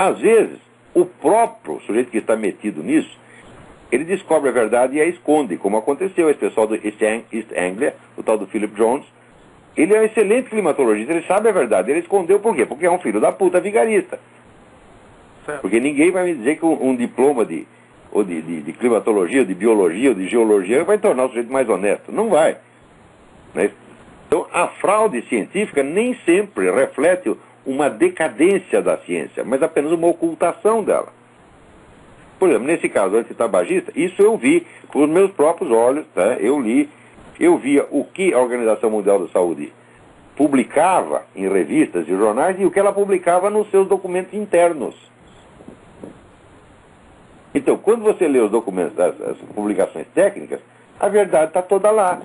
às vezes, o próprio sujeito que está metido nisso, ele descobre a verdade e a esconde, como aconteceu. Esse pessoal do East Anglia, o tal do Philip Jones, ele é um excelente climatologista, ele sabe a verdade. Ele escondeu por quê? Porque é um filho da puta vigarista. Certo. Porque ninguém vai me dizer que um diploma de climatologia, ou de biologia, ou de geologia vai tornar o sujeito mais honesto. Não vai. Né? Então, a fraude científica nem sempre reflete uma decadência da ciência, mas apenas uma ocultação dela. Por exemplo, nesse caso antitabagista, isso eu vi com os meus próprios olhos, tá? Eu via o que a Organização Mundial da Saúde publicava em revistas e jornais e o que ela publicava nos seus documentos internos. Então, quando você lê os documentos, as publicações técnicas, a verdade está toda lá.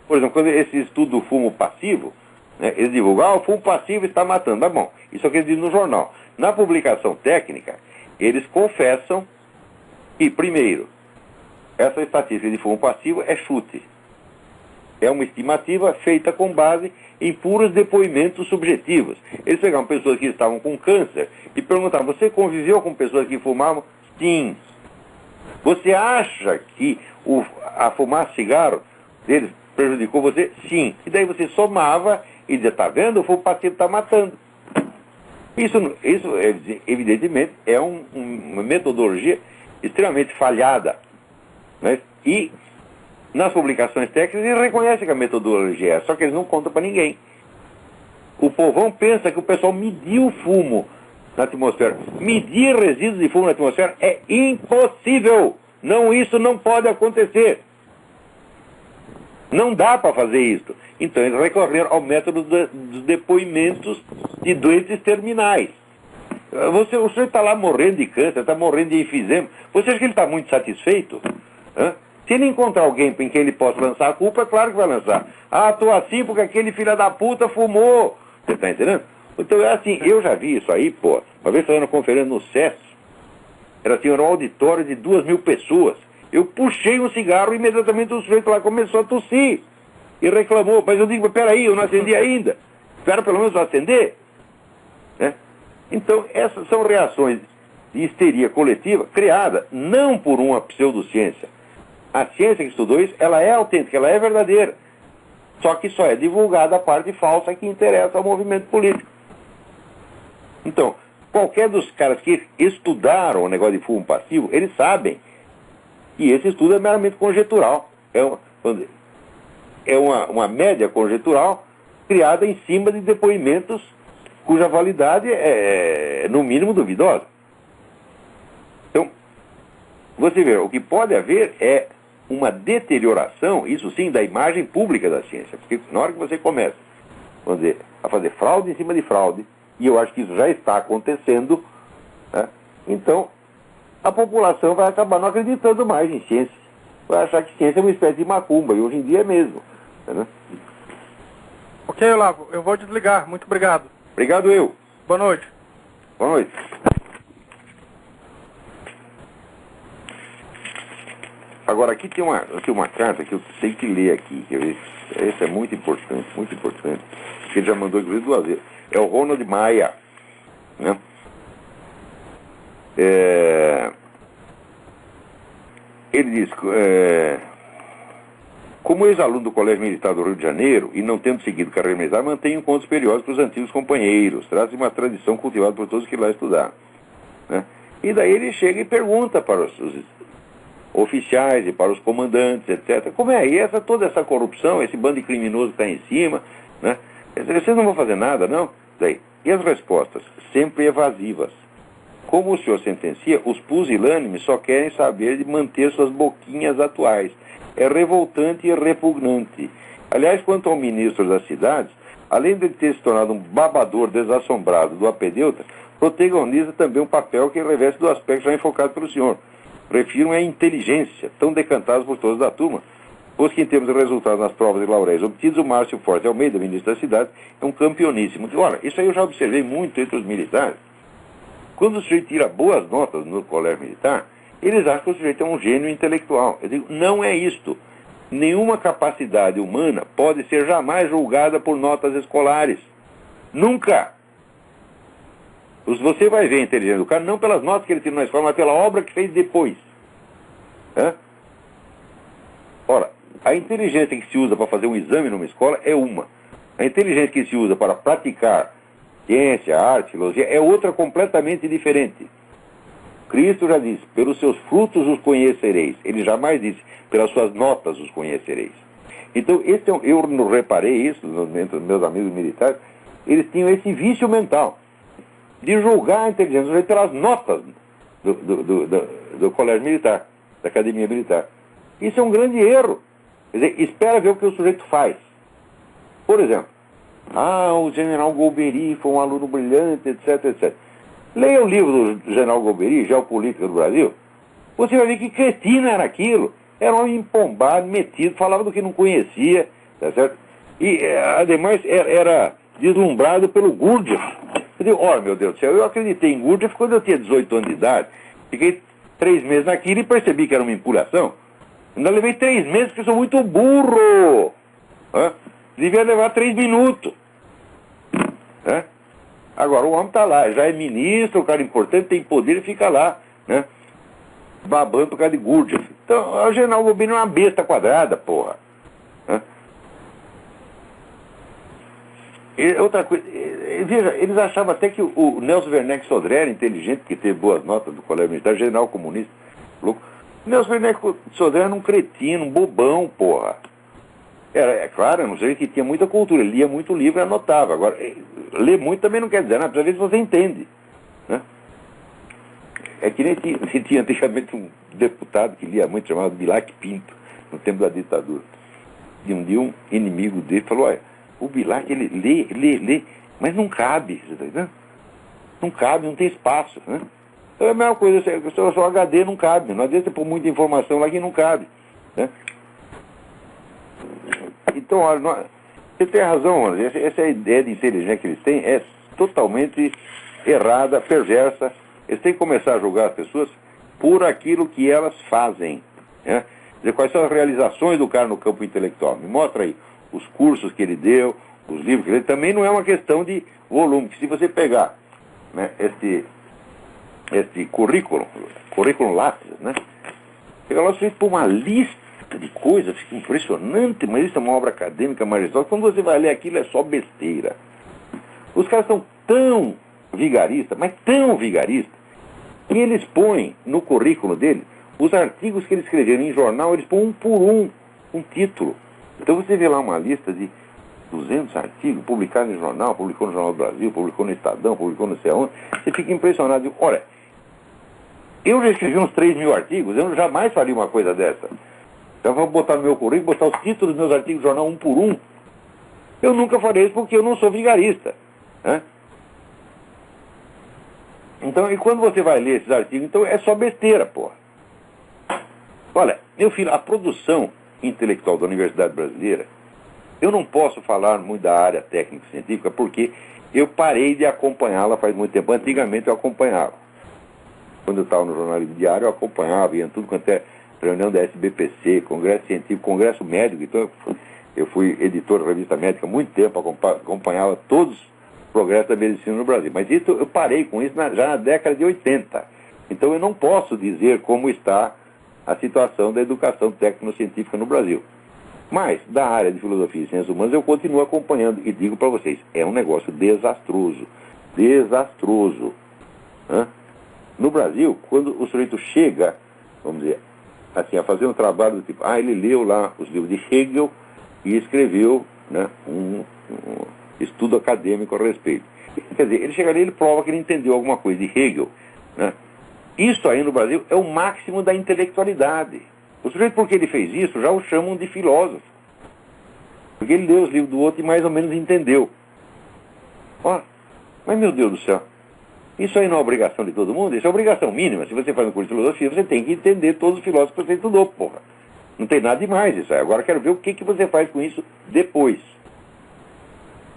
Por exemplo, quando esse estudo do fumo passivo, né, eles divulgam, o fumo passivo está matando. Mas bom, isso é o que eles dizem no jornal. Na publicação técnica, eles confessam que, primeiro, essa estatística de fumo passivo é chute. É uma estimativa feita com base em puros depoimentos subjetivos. Eles pegavam pessoas que estavam com câncer e perguntavam, você conviveu com pessoas que fumavam? Sim. Você acha que a fumar cigarro deles prejudicou você? Sim. E daí você somava e dizia, está vendo? O fumo passivo está matando. Isso, evidentemente, é uma metodologia extremamente falhada. Né? E nas publicações técnicas eles reconhecem que a metodologia é, só que eles não contam para ninguém. O povão pensa que o pessoal mediu o fumo na atmosfera. Medir resíduos de fumo na atmosfera é impossível. Não, isso não pode acontecer. Não dá para fazer isso. Então eles recorreram ao método dos depoimentos de doentes terminais. O senhor está lá morrendo de câncer, está morrendo de enfisema. Você acha que ele está muito satisfeito? Hã? Se ele encontrar alguém em quem ele possa lançar a culpa, é claro que vai lançar. Ah, estou assim porque aquele filho da puta fumou. Você está entendendo? Então é assim, eu já vi isso aí, pô. Uma vez fazendo uma conferência no SES, era assim, era um auditório de 2.000 pessoas. Eu puxei um cigarro e imediatamente o sujeito lá começou a tossir. E reclamou, mas eu digo, peraí, eu não acendi ainda. Espera pelo menos acender. Né? Então, essas são reações de histeria coletiva criada não por uma pseudociência. A ciência que estudou isso, ela é autêntica, ela é verdadeira. Só que só é divulgada a parte falsa que interessa ao movimento político. Então, qualquer dos caras que estudaram o negócio de fumo passivo, eles sabem que esse estudo é meramente conjetural. É uma média conjetural criada em cima de depoimentos cuja validade é, no mínimo, duvidosa. Então, você vê, o que pode haver é uma deterioração, isso sim, da imagem pública da ciência. Porque na hora que você começa, vamos dizer, a fazer fraude em cima de fraude, e eu acho que isso já está acontecendo, né? Então a população vai acabar não acreditando mais em ciência. Vai achar que ciência é uma espécie de macumba, e hoje em dia é mesmo. Né? Ok, Olavo, eu vou desligar. Muito obrigado. Obrigado eu. Boa noite. Boa noite. Agora, aqui tem uma carta que eu tenho que ler aqui. Essa é muito importante, que ele já mandou inclusive 2 vezes. É o Ronald Maia, né? Ele diz, como ex-aluno do Colégio Militar do Rio de Janeiro, e não tendo seguido carreira militar, mantenho encontros periódicos com os antigos companheiros. Trata-se de uma tradição cultivada por todos que lá estudaram. Né? E daí ele chega e pergunta para os oficiais e para os comandantes, etc. Como é? E toda essa corrupção, esse bando de criminoso que está em cima, né? Vocês não vão fazer nada, não? Daí. E as respostas? Sempre evasivas. Como o senhor sentencia, os pusilânimes só querem saber de manter suas boquinhas atuais. É revoltante e repugnante. Aliás, quanto ao ministro das cidades, além de ter se tornado um babador desassombrado do apedeuta, protagoniza também um papel que reveste do aspecto já enfocado pelo senhor. Prefiro a inteligência, tão decantados por todos da turma, pois que em termos de resultados nas provas de lauréis obtidos, o Márcio Forte Almeida, ministro da cidade, é um campeoníssimo. Olha, isso aí eu já observei muito entre os militares. Quando o sujeito tira boas notas no colégio militar, eles acham que o sujeito é um gênio intelectual. Eu digo, não é isto. Nenhuma capacidade humana pode ser jamais julgada por notas escolares. Nunca! Você vai ver a inteligência do cara não pelas notas que ele tira na escola, mas pela obra que fez depois. Ora, a inteligência que se usa para fazer um exame numa escola é uma. A inteligência que se usa para praticar ciência, arte, filosofia é outra completamente diferente. Cristo já disse, pelos seus frutos os conhecereis. Ele jamais disse, pelas suas notas os conhecereis. Então, eu não reparei isso entre os meus amigos militares, eles tinham esse vício mental de julgar a inteligência do sujeito pelas notas do colégio militar, da academia militar. Isso é um grande erro. Quer dizer, espera ver o que o sujeito faz. Por exemplo, o general Golbery foi um aluno brilhante, etc, etc. Leia o livro do general Golbery, Geopolítica do Brasil, você vai ver que cretino era aquilo. Era um empombado, metido, falava do que não conhecia, tá certo? E, ademais, era deslumbrado pelo Gurdjieff. Eu digo, meu Deus do céu, eu acreditei em Gurdjieff quando eu tinha 18 anos de idade. Fiquei 3 meses naquilo e percebi que era uma empulhação. Ainda levei 3 meses porque eu sou muito burro. Devia levar 3 minutos. Agora, o homem está lá, já é ministro, o cara importante, tem poder e fica lá, né? Babando por causa de Gurdjieff. Então, o general Golbery é uma besta quadrada, porra. E outra coisa, veja, eles achavam até que o Nelson Werneck Sodré era inteligente, que teve boas notas do colégio militar, general comunista, louco. Nelson Werneck Sodré era um cretino, um bobão, porra. É claro, não sei que tinha muita cultura, ele lia muito livro e anotava. Agora, ler muito também não quer dizer nada, precisa ver se você entende, né? É que nem tinha antigamente um deputado que lia muito, chamado Bilac Pinto, no tempo da ditadura. E um dia um inimigo dele falou, olha, o Bilac, ele lê, mas não cabe, você tá entendendo? Não cabe, não tem espaço, né? Então é a mesma coisa, o seu HD não cabe, não adianta pôr muita informação lá que não cabe, né? Então, olha, você tem razão, olha, essa ideia de inteligência que eles têm é totalmente errada, perversa. Eles têm que começar a julgar as pessoas por aquilo que elas fazem, né? Quer dizer, quais são as realizações do cara no campo intelectual. Me mostra aí os cursos que ele deu, os livros que ele deu. Também não é uma questão de volume, que se você pegar, né, este currículo Lattes, né? Chega lá, você põe uma lista de coisas, fica impressionante, mas isso é uma obra acadêmica magistral. Quando você vai ler aquilo é só besteira. Os caras são tão vigaristas, mas tão vigaristas, que eles põem no currículo dele os artigos que eles escreveram em jornal, eles põem um por um título. Então você vê lá uma lista de 200 artigos publicados em jornal, publicou no Jornal do Brasil, publicou no Estadão, publicou no sei onde. Você fica impressionado. Digo, olha, eu já escrevi uns 3.000 artigos, eu jamais faria uma coisa dessa. Então vou botar no meu currículo, botar os títulos dos meus artigos de jornal um por um. Eu nunca farei isso porque eu não sou vigarista, né? Então, e quando você vai ler esses artigos, então é só besteira, porra. Olha, meu filho, a produção intelectual da Universidade Brasileira, eu não posso falar muito da área técnico-científica porque eu parei de acompanhá-la faz muito tempo. Antigamente eu acompanhava. Quando eu estava no jornalismo diário, eu acompanhava, ia em tudo quanto é reunião da SBPC, Congresso Científico, Congresso Médico. Então, eu fui editor da revista médica há muito tempo, acompanhava todos os progressos da medicina no Brasil. Mas isso eu parei com isso já na década de 80. Então, eu não posso dizer como está a situação da educação técnico-científica no Brasil. Mas, da área de filosofia e ciências humanas, eu continuo acompanhando e digo para vocês, é um negócio desastroso. Desastroso. No Brasil, quando o sujeito chega, vamos dizer, assim, a fazer um trabalho do tipo, ele leu lá os livros de Hegel e escreveu, né, um estudo acadêmico a respeito. Quer dizer, ele chega ali e ele prova que ele entendeu alguma coisa de Hegel, né? Isso aí no Brasil é o máximo da intelectualidade. O sujeito, porque ele fez isso, já o chamam de filósofo. Porque ele leu os livros do outro e mais ou menos entendeu. Mas meu Deus do céu, isso aí não é obrigação de todo mundo? Isso é obrigação mínima. Se você faz um curso de filosofia, você tem que entender todos os filósofos que você estudou, porra. Não tem nada demais isso aí. Agora quero ver o que você faz com isso depois.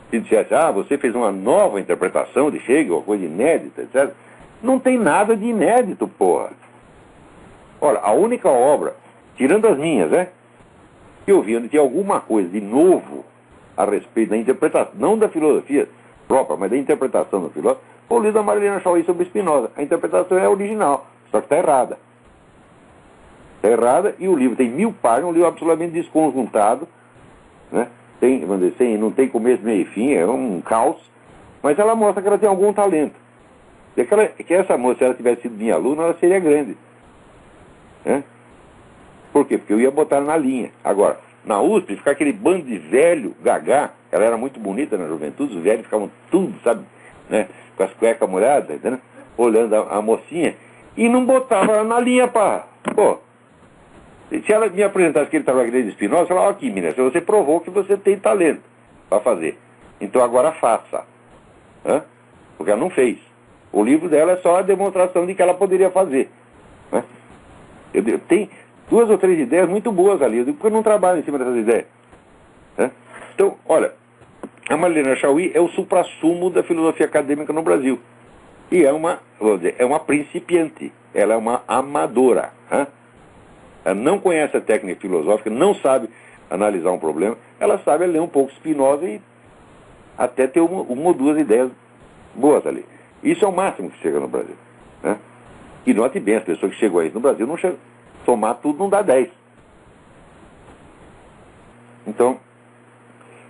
Se dissesse, você fez uma nova interpretação de Hegel, uma coisa inédita, etc. Não tem nada de inédito, porra. Olha, a única obra, tirando as minhas, que eu vi onde tinha alguma coisa de novo a respeito da interpretação, não da filosofia própria, mas da interpretação do filósofo, o livro da Marilena Chauí sobre Spinoza. A interpretação é original, só que está errada. Está errada, e o livro tem 1000 páginas, um livro absolutamente desconjuntado, né? Vamos dizer, não tem começo, meio e fim, é um caos, mas ela mostra que ela tem algum talento. Que essa moça, se ela tivesse sido minha aluna, ela seria grande. Né? Por quê? Porque eu ia botar ela na linha. Agora, na USP, ficar aquele bando de velho, gagá, ela era muito bonita na juventude, os velhos ficavam tudo, sabe, né? Com as cuecas molhadas, né? Olhando a mocinha, e não botava ela na linha, pá. Pô, se ela me apresentasse aquele trabalho de Spinoza, eu falava, aqui, menina, você provou que você tem talento para fazer. Então agora faça. Né? Porque ela não fez. O livro dela é só a demonstração de que ela poderia fazer. Né? Tem 2 ou 3 ideias muito boas ali. Eu digo, por que eu não trabalho em cima dessas ideias? Né? Então, olha, a Marilena Chauí é o suprassumo da filosofia acadêmica no Brasil. E vou dizer, é uma principiante. Ela é uma amadora. Né? Ela não conhece a técnica filosófica, não sabe analisar um problema. Ela sabe ler um pouco Spinoza e até ter uma ou 2 ideias boas ali. Isso é o máximo que chega no Brasil. Né? E note bem, as pessoas que chegam a isso no Brasil, não chegam, somar tudo não dá 10. Então,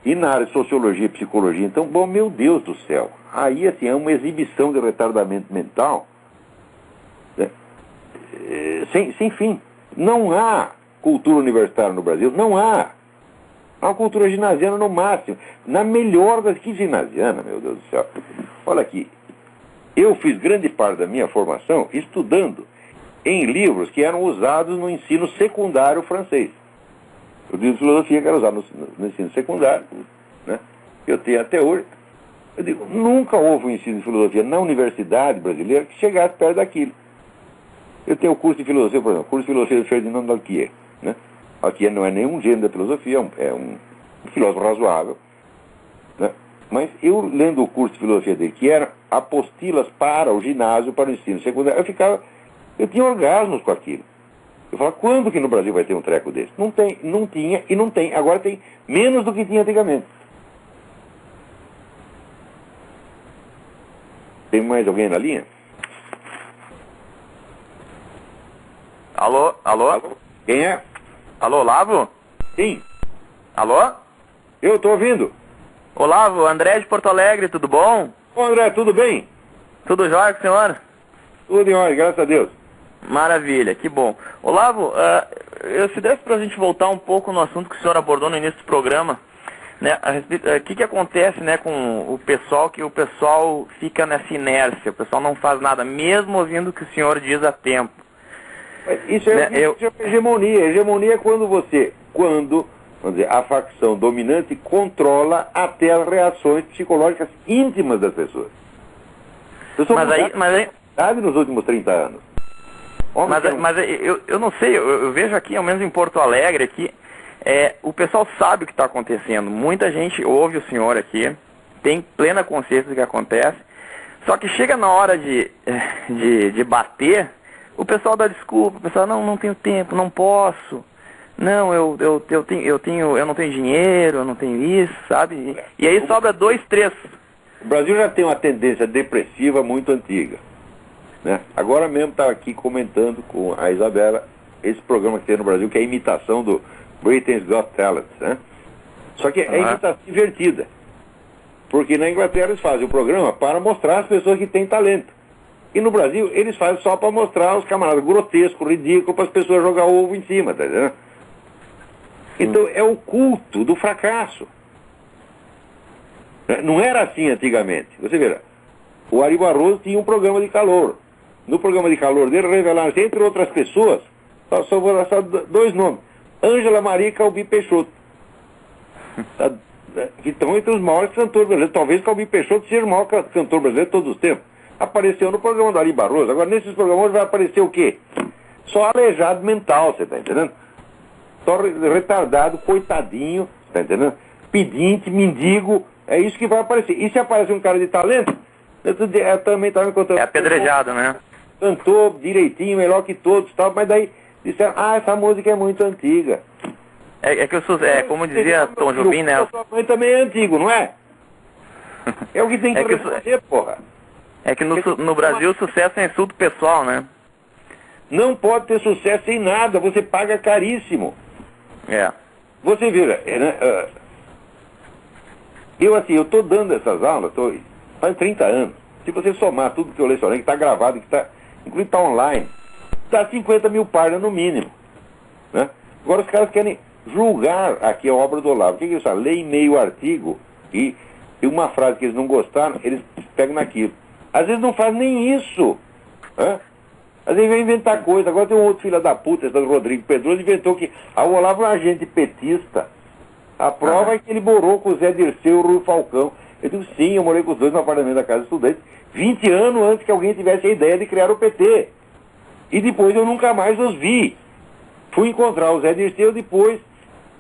e na área de sociologia e psicologia, então, bom, meu Deus do céu, aí assim, é uma exibição de retardamento mental, né? Sem fim. Não há cultura universitária no Brasil, não há. Há uma cultura ginasiana no máximo. Na melhor das que ginasiana, meu Deus do céu. Olha aqui, eu fiz grande parte da minha formação estudando em livros que eram usados no ensino secundário francês. O livro de filosofia que era usado no ensino secundário, né? Eu tenho até hoje. Eu digo, nunca houve um ensino de filosofia na universidade brasileira que chegasse perto daquilo. Eu tenho o curso de filosofia, por exemplo, o curso de filosofia de Ferdinand Alquier, né? Alquier não é nenhum gênio da filosofia, é um filósofo razoável, né? Mas eu, lendo o curso de filosofia dele, que era apostilas para o ginásio, para o ensino secundário, eu tinha orgasmos com aquilo. Eu falava, quando que no Brasil vai ter um treco desse? Não tem, não tinha e não tem. Agora tem menos do que tinha antigamente. Tem mais alguém na linha? Alô? Alô? Quem é? Alô, Olavo? Sim. Alô? Eu estou ouvindo. Olavo, André de Porto Alegre, tudo bom? Ô André, tudo bem? Tudo jóia com o senhor? Tudo em ordem, graças a Deus. Maravilha, que bom. Olavo, se desse pra gente voltar um pouco no assunto que o senhor abordou no início do programa, né, o que acontece, né, com o pessoal, que o pessoal fica nessa inércia, o pessoal não faz nada, mesmo ouvindo o que o senhor diz a tempo. Isso é, né, isso é hegemonia. Hegemonia é vamos dizer, a facção dominante controla até as reações psicológicas íntimas das pessoas. Mas aí nos últimos 30 anos. Mas eu não sei, eu vejo aqui, ao menos em Porto Alegre, aqui, o pessoal sabe o que está acontecendo. Muita gente ouve o senhor aqui, tem plena consciência do que acontece, só que chega na hora de bater, o pessoal dá desculpa, o pessoal, não tenho tempo, não posso, não, eu não tenho dinheiro, eu não tenho isso, sabe? E aí sobra 2, 3. O Brasil já tem uma tendência depressiva muito antiga. Né? Agora mesmo estava aqui comentando com a Isabela esse programa que tem no Brasil, que é a imitação do Britain's Got Talent, né? Só que é imitação invertida. Porque na Inglaterra eles fazem o programa para mostrar as pessoas que têm talento. E no Brasil eles fazem só para mostrar os camaradas grotescos, ridículos, para as pessoas jogar ovo em cima, tá entendendo? Então é o culto do fracasso. Não era assim antigamente. Você verá, o Ari Barroso tinha um programa de calor. No programa de calor dele revelaram-se, entre outras pessoas, só vou lançar 2 nomes: Ângela Maria e Calbi Peixoto. Que estão entre os maiores cantores brasileiros. Talvez Calbi Peixoto seja o maior cantor brasileiro de todos os tempos. Apareceu no programa do Ari Barroso. Agora, nesses programas vai aparecer o quê? Só aleijado mental, você está entendendo? Só retardado, coitadinho, está entendendo? Pedinte, mendigo, é isso que vai aparecer. E se aparecer um cara de talento, eu também estava me contando. É apedrejado, né? Cantou direitinho, melhor que todos, tal, mas daí disseram, essa música é muito antiga. Como dizia Tom Jobim, né? Sua mãe também é antigo, não é? É o que tem que responder, porra. É que no Brasil o sucesso é insulto pessoal, né? Não pode ter sucesso em nada, você paga caríssimo. Você vira, eu estou dando essas aulas, faz 30 anos. Se você somar tudo que eu lecionei, que está gravado, inclusive está online, dá 50 mil páginas no mínimo. Né? Agora os caras querem julgar aqui a obra do Olavo. O que é isso? Lê meio artigo e uma frase que eles não gostaram, eles pegam naquilo. Às vezes não faz nem isso. Né? Às vezes vem inventar coisa. Agora tem um outro filho da puta, esse do Rodrigo Pedroso, inventou que o Olavo é um agente petista. A prova é que ele morou com o Zé Dirceu e o Rui Falcão. Eu digo, sim, eu morei com os dois no apartamento da Casa dos Estudantes, 20 anos antes que alguém tivesse a ideia de criar o PT. E depois eu nunca mais os vi. Fui encontrar o Zé Dirceu depois,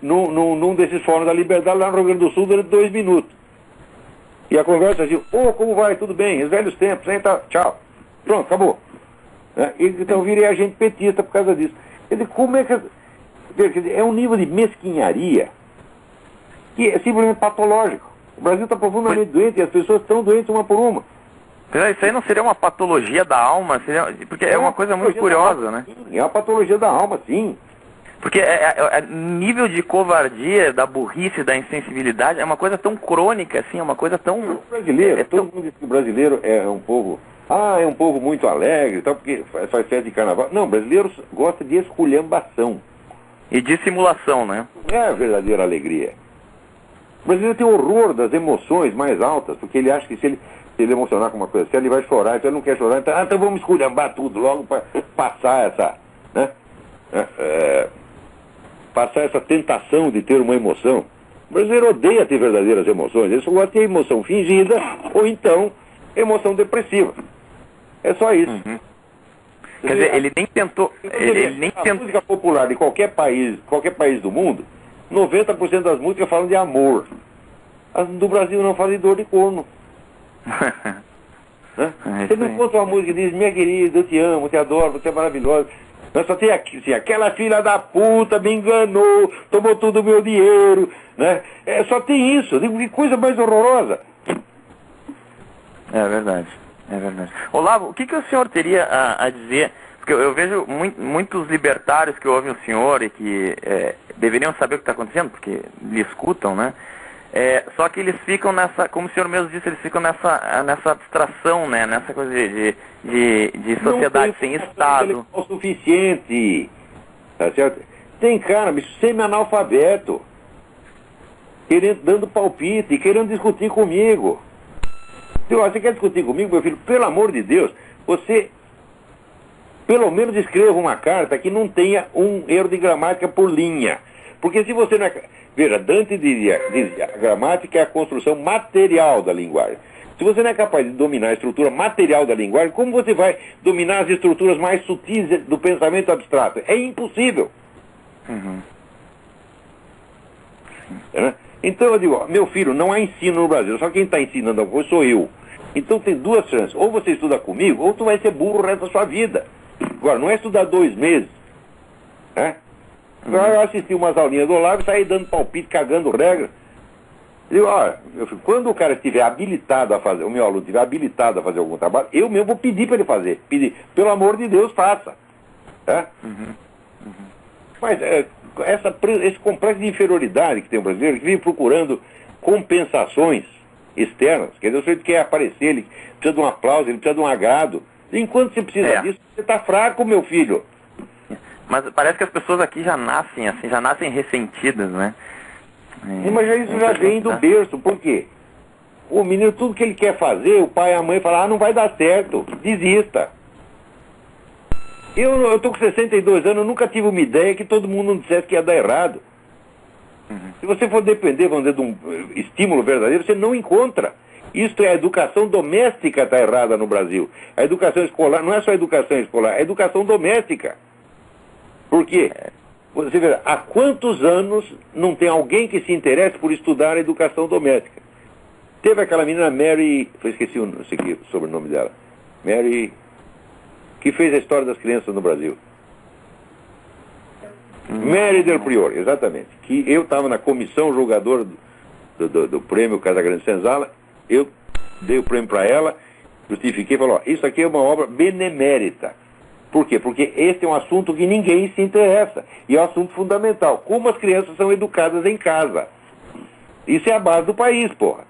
num desses fóruns da Liberdade, lá no Rio Grande do Sul, durante 2 minutos. E a conversa assim, como vai? Tudo bem? Os velhos tempos, hein? Tá, tchau. Pronto, acabou. Então eu virei agente petista por causa disso. Quer dizer, como é que... É um nível de mesquinharia que é simplesmente patológico. O Brasil está profundamente doente e as pessoas estão doentes uma por uma. Isso aí não seria uma patologia da alma? Porque é uma coisa muito curiosa, né? Sim, é uma patologia da alma, sim. Porque nível de covardia, da burrice, da insensibilidade, é uma coisa tão crônica, assim, é uma coisa tão... O brasileiro, todo mundo diz que o brasileiro é um povo... é um povo muito alegre, tal, porque faz festa de carnaval. Não, o brasileiro gosta de esculhambação. E de simulação, né? Não é a verdadeira alegria. O brasileiro tem horror das emoções mais altas, porque ele acha que se ele emocionar com uma coisa, se ele vai chorar, então ele não quer chorar, então vamos esculhambar tudo logo para passar essa, né? Passar essa tentação de ter uma emoção. O brasileiro odeia ter verdadeiras emoções, ele só gosta de ter emoção fingida ou então emoção depressiva. É só isso. Uhum. Quer dizer, ele nem tentou... A música popular de qualquer país do mundo, 90% das músicas falam de amor. As do Brasil não falam de dor de corno. Né? Você não encontra uma música que diz, minha querida, eu te amo, te adoro, você é maravilhosa. Nós só tem aqui, assim, aquela filha da puta me enganou, tomou todo o meu dinheiro. Né? Só tem isso. Digo, que coisa mais horrorosa. É verdade. Olavo, o que o senhor teria a dizer? Porque eu vejo muitos libertários que ouvem o senhor e que deveriam saber o que está acontecendo, porque lhe escutam, né? Só que eles ficam nessa, como o senhor mesmo disse, eles ficam nessa abstração, né? Nessa coisa de sociedade sem Estado. Não é o suficiente. Tá certo? Tem cara, bicho, semi-analfabeto, dando palpite, querendo discutir comigo. Você quer discutir comigo, meu filho? Pelo amor de Deus, você pelo menos escreva uma carta que não tenha um erro de gramática por linha. Porque se você não é... Veja, Dante dizia a gramática é a construção material da linguagem. Se você não é capaz de dominar a estrutura material da linguagem, como você vai dominar as estruturas mais sutis do pensamento abstrato? É impossível. Uhum. Então eu digo, meu filho, não há ensino no Brasil, só quem está ensinando alguma coisa sou eu. Então tem 2 chances, ou você estuda comigo, ou tu vai ser burro o resto da sua vida. Agora, não é estudar 2 meses. Né? Eu assisti umas aulinhas do Olavo e saí dando palpite, cagando regra. Eu digo, olha, meu filho, quando o cara estiver habilitado a fazer, o meu aluno estiver habilitado a fazer algum trabalho, eu mesmo vou pedir para ele fazer. Pedir, pelo amor de Deus, faça. Tá? Mas esse complexo de inferioridade que tem o brasileiro, que vive procurando compensações externas, quer dizer, o sujeito quer aparecer, ele precisa de um aplauso, ele precisa de um agrado. Enquanto você precisa disso, você está fraco, meu filho. Mas parece que as pessoas aqui já nascem assim, já nascem ressentidas, né? Mas isso já vem do berço, por quê? O menino, tudo que ele quer fazer, o pai e a mãe falam, não vai dar certo, desista. Eu estou com 62 anos, eu nunca tive uma ideia que todo mundo não dissesse que ia dar errado. Se você for depender, vamos dizer, de um estímulo verdadeiro, você não encontra. Isto é, a educação doméstica está errada no Brasil. A educação escolar, não é só a educação escolar, é a educação doméstica. Por quê? Você vê, há quantos anos não tem alguém que se interesse por estudar a educação doméstica? Teve aquela menina Mary, eu esqueci o sobrenome dela, Mary, que fez a história das crianças no Brasil. Mary Del Priore, exatamente. Que eu estava na comissão julgadora do prêmio Casagrande Senzala, eu dei o prêmio para ela, justifiquei e falei, ó, isso aqui é uma obra benemérita. Por quê? Porque esse é um assunto que ninguém se interessa. E é um assunto fundamental. Como as crianças são educadas em casa. Isso é a base do país, porra.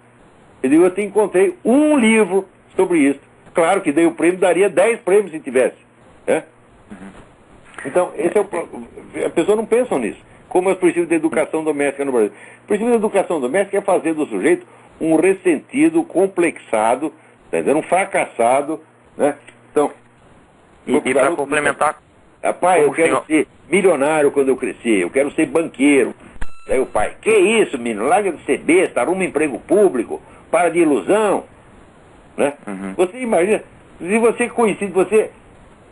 Eu encontrei um livro sobre isso. Claro que dei o prêmio, daria 10 prêmios se tivesse. Né? Então, esse é o... a pessoa não pensa nisso. Como é o princípio da educação doméstica no Brasil. O princípio da educação doméstica é fazer do sujeito um ressentido, complexado, tá entendendo? Um fracassado, né? Então... E para complementar... Pai, eu quero ser milionário quando eu crescer, eu quero ser banqueiro. Aí o pai, que isso, menino? Larga de ser besta, arruma um emprego público, para de ilusão. Né? Você imagina, se você é conhecido, você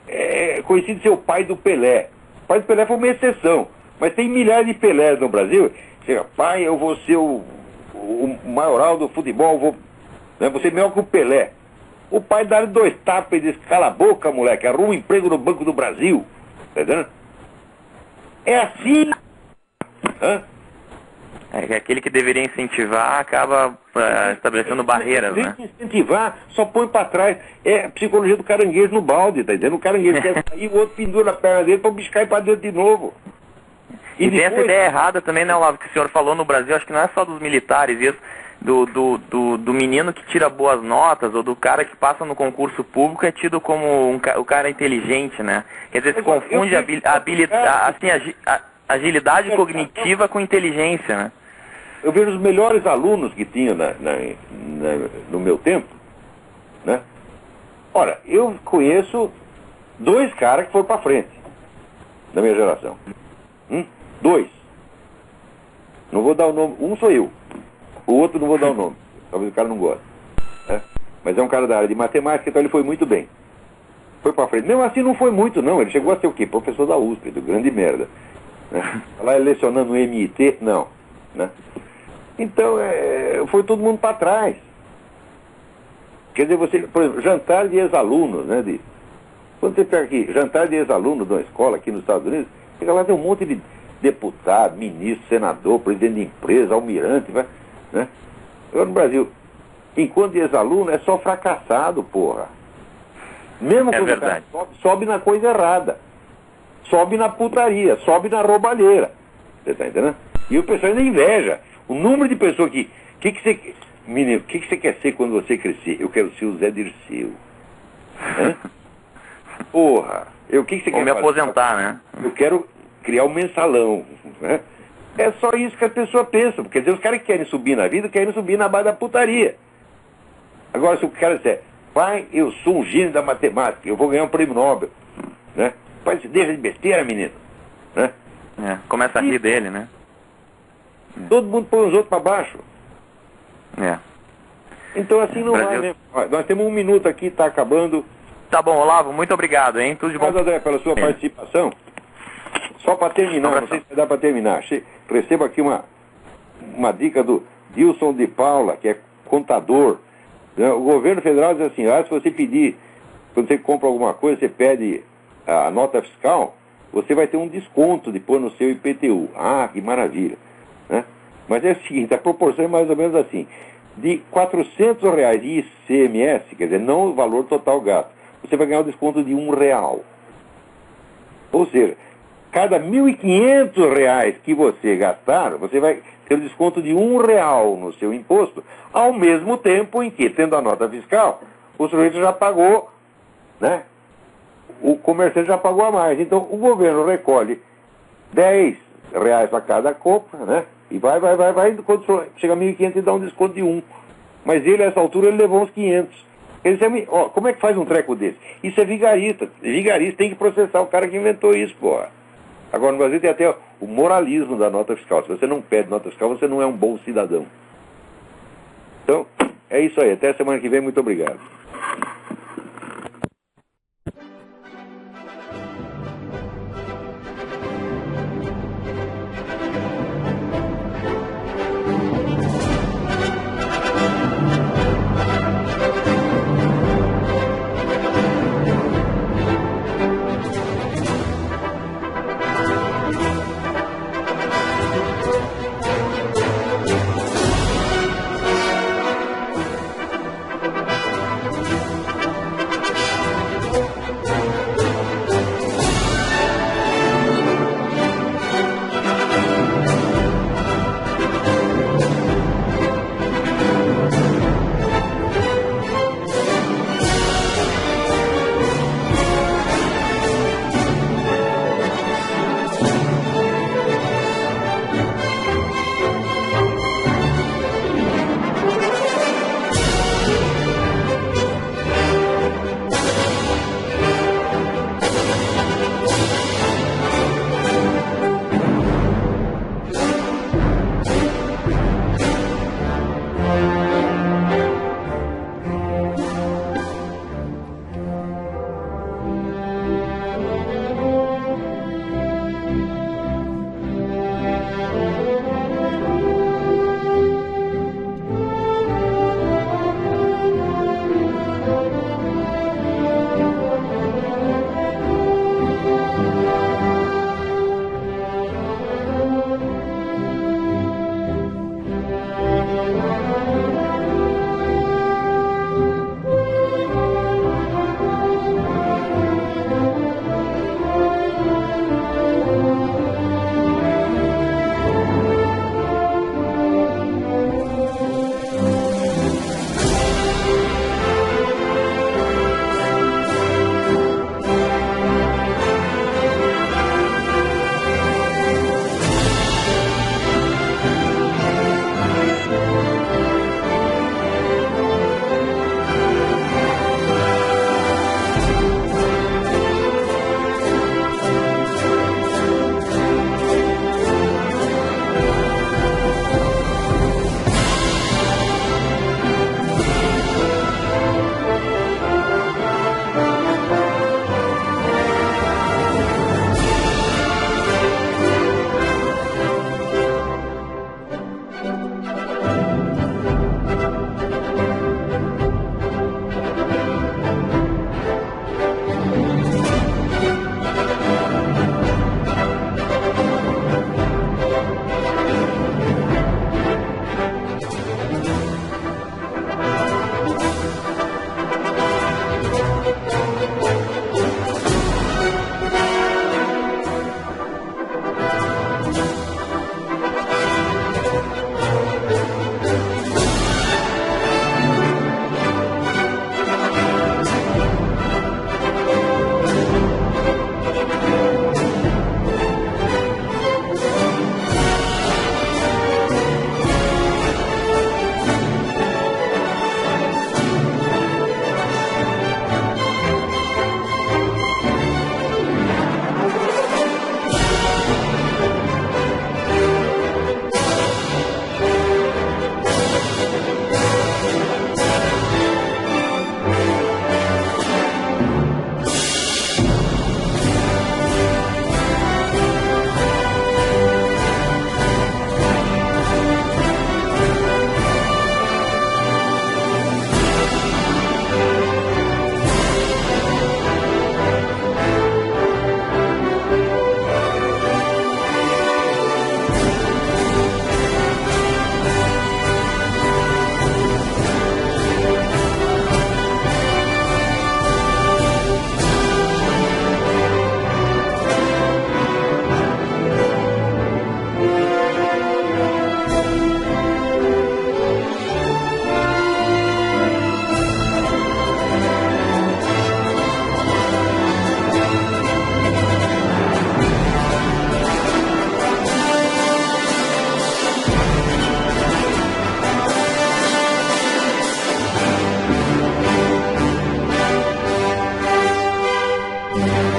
é conhecido ser o pai do Pelé. O pai do Pelé foi uma exceção, mas tem milhares de Pelés no Brasil. Chega, pai, eu vou ser o maioral do futebol, vou ser melhor que o Pelé. O pai dá-lhe 2 tapas e diz, cala a boca, moleque, arruma um emprego no Banco do Brasil. Tá entendendo? É assim. Hã? É aquele que deveria incentivar acaba estabelecendo barreiras, né? Incentivar, só põe pra trás. É a psicologia do caranguejo no balde, tá entendendo? O caranguejo quer sair, o outro pendura a perna dele pra biscar pra dentro de novo. E depois... tem essa ideia errada também, né, Olavo, que o senhor falou no Brasil, acho que não é só dos militares isso, do menino que tira boas notas, ou do cara que passa no concurso público é tido como o cara inteligente, né? Quer dizer, se confunde a agilidade cognitiva com inteligência, né? Eu vejo os melhores alunos que tinha no meu tempo, né? Ora, eu conheço 2 caras que foram pra frente, da minha geração. 2. Não vou dar o nome, um sou eu. O outro não vou dar o nome, talvez o cara não goste. Né? Mas é um cara da área de matemática, então ele foi muito bem. Foi pra frente. Mesmo assim não foi muito, não. Ele chegou a ser o quê? Professor da USP, do grande merda. Né? Lá lecionando no MIT, não. Né? Então, foi todo mundo para trás. Quer dizer, você, por exemplo, jantar de ex-alunos, né? Quando você pega aqui, jantar de ex-alunos de uma escola aqui nos Estados Unidos, chega lá, tem um monte de deputado, ministro, senador, presidente de empresa, almirante, vai, né? Agora no Brasil, enquanto de ex-aluno, é só fracassado, porra. Mesmo quando o cara sobe na coisa errada. Sobe na putaria, sobe na roubalheira. Você tá entendendo? E o pessoal ainda inveja. O número de pessoas que você... Menino, o que você quer ser quando você crescer? Eu quero ser o Zé Dirceu. Porra, o que você quer fazer? Me aposentar, né? Eu quero criar um mensalão. Né? É só isso que a pessoa pensa. Quer dizer, os caras que querem subir na vida, querem subir na base da putaria. Agora, se o cara disser, pai, eu sou um gênio da matemática, eu vou ganhar um prêmio Nobel. Né? Pai, você deixa de besteira, menino. Né? Começa a rir dele, né? Todo mundo põe os outros para baixo. Então assim não vai mesmo. Nós temos 1 minuto aqui, está acabando. Tá bom, Olavo, muito obrigado, hein? Tudo de bom. Obrigado, André, pela sua participação. Só para terminar, não sei se dá para terminar. Recebo aqui uma dica do Dilson de Paula, que é contador. O governo federal diz assim, se você pedir, quando você compra alguma coisa, você pede a nota fiscal, você vai ter um desconto depois no seu IPTU. Ah, que maravilha. Né? Mas é o seguinte, a proporção é mais ou menos assim. De R$400 de ICMS, quer dizer, não o valor total gasto, você vai ganhar o desconto de R$1. Ou seja, cada R$1.500 que você gastar, você vai ter o desconto de R$1 no seu imposto, ao mesmo tempo em que, tendo a nota fiscal, o sujeito já pagou, né? O comerciante já pagou a mais. Então, o governo recolhe R$10 para cada compra, né? E vai, quando chega a 1.500 e dá um desconto de 1. Mas ele, a essa altura, ele levou uns 500. Como é que faz um treco desse? Isso é vigarista. Vigarista tem que processar o cara que inventou isso, porra. Agora, no Brasil tem até o moralismo da nota fiscal. Se você não pede nota fiscal, você não é um bom cidadão. Então, é isso aí. Até a semana que vem. Muito obrigado. Música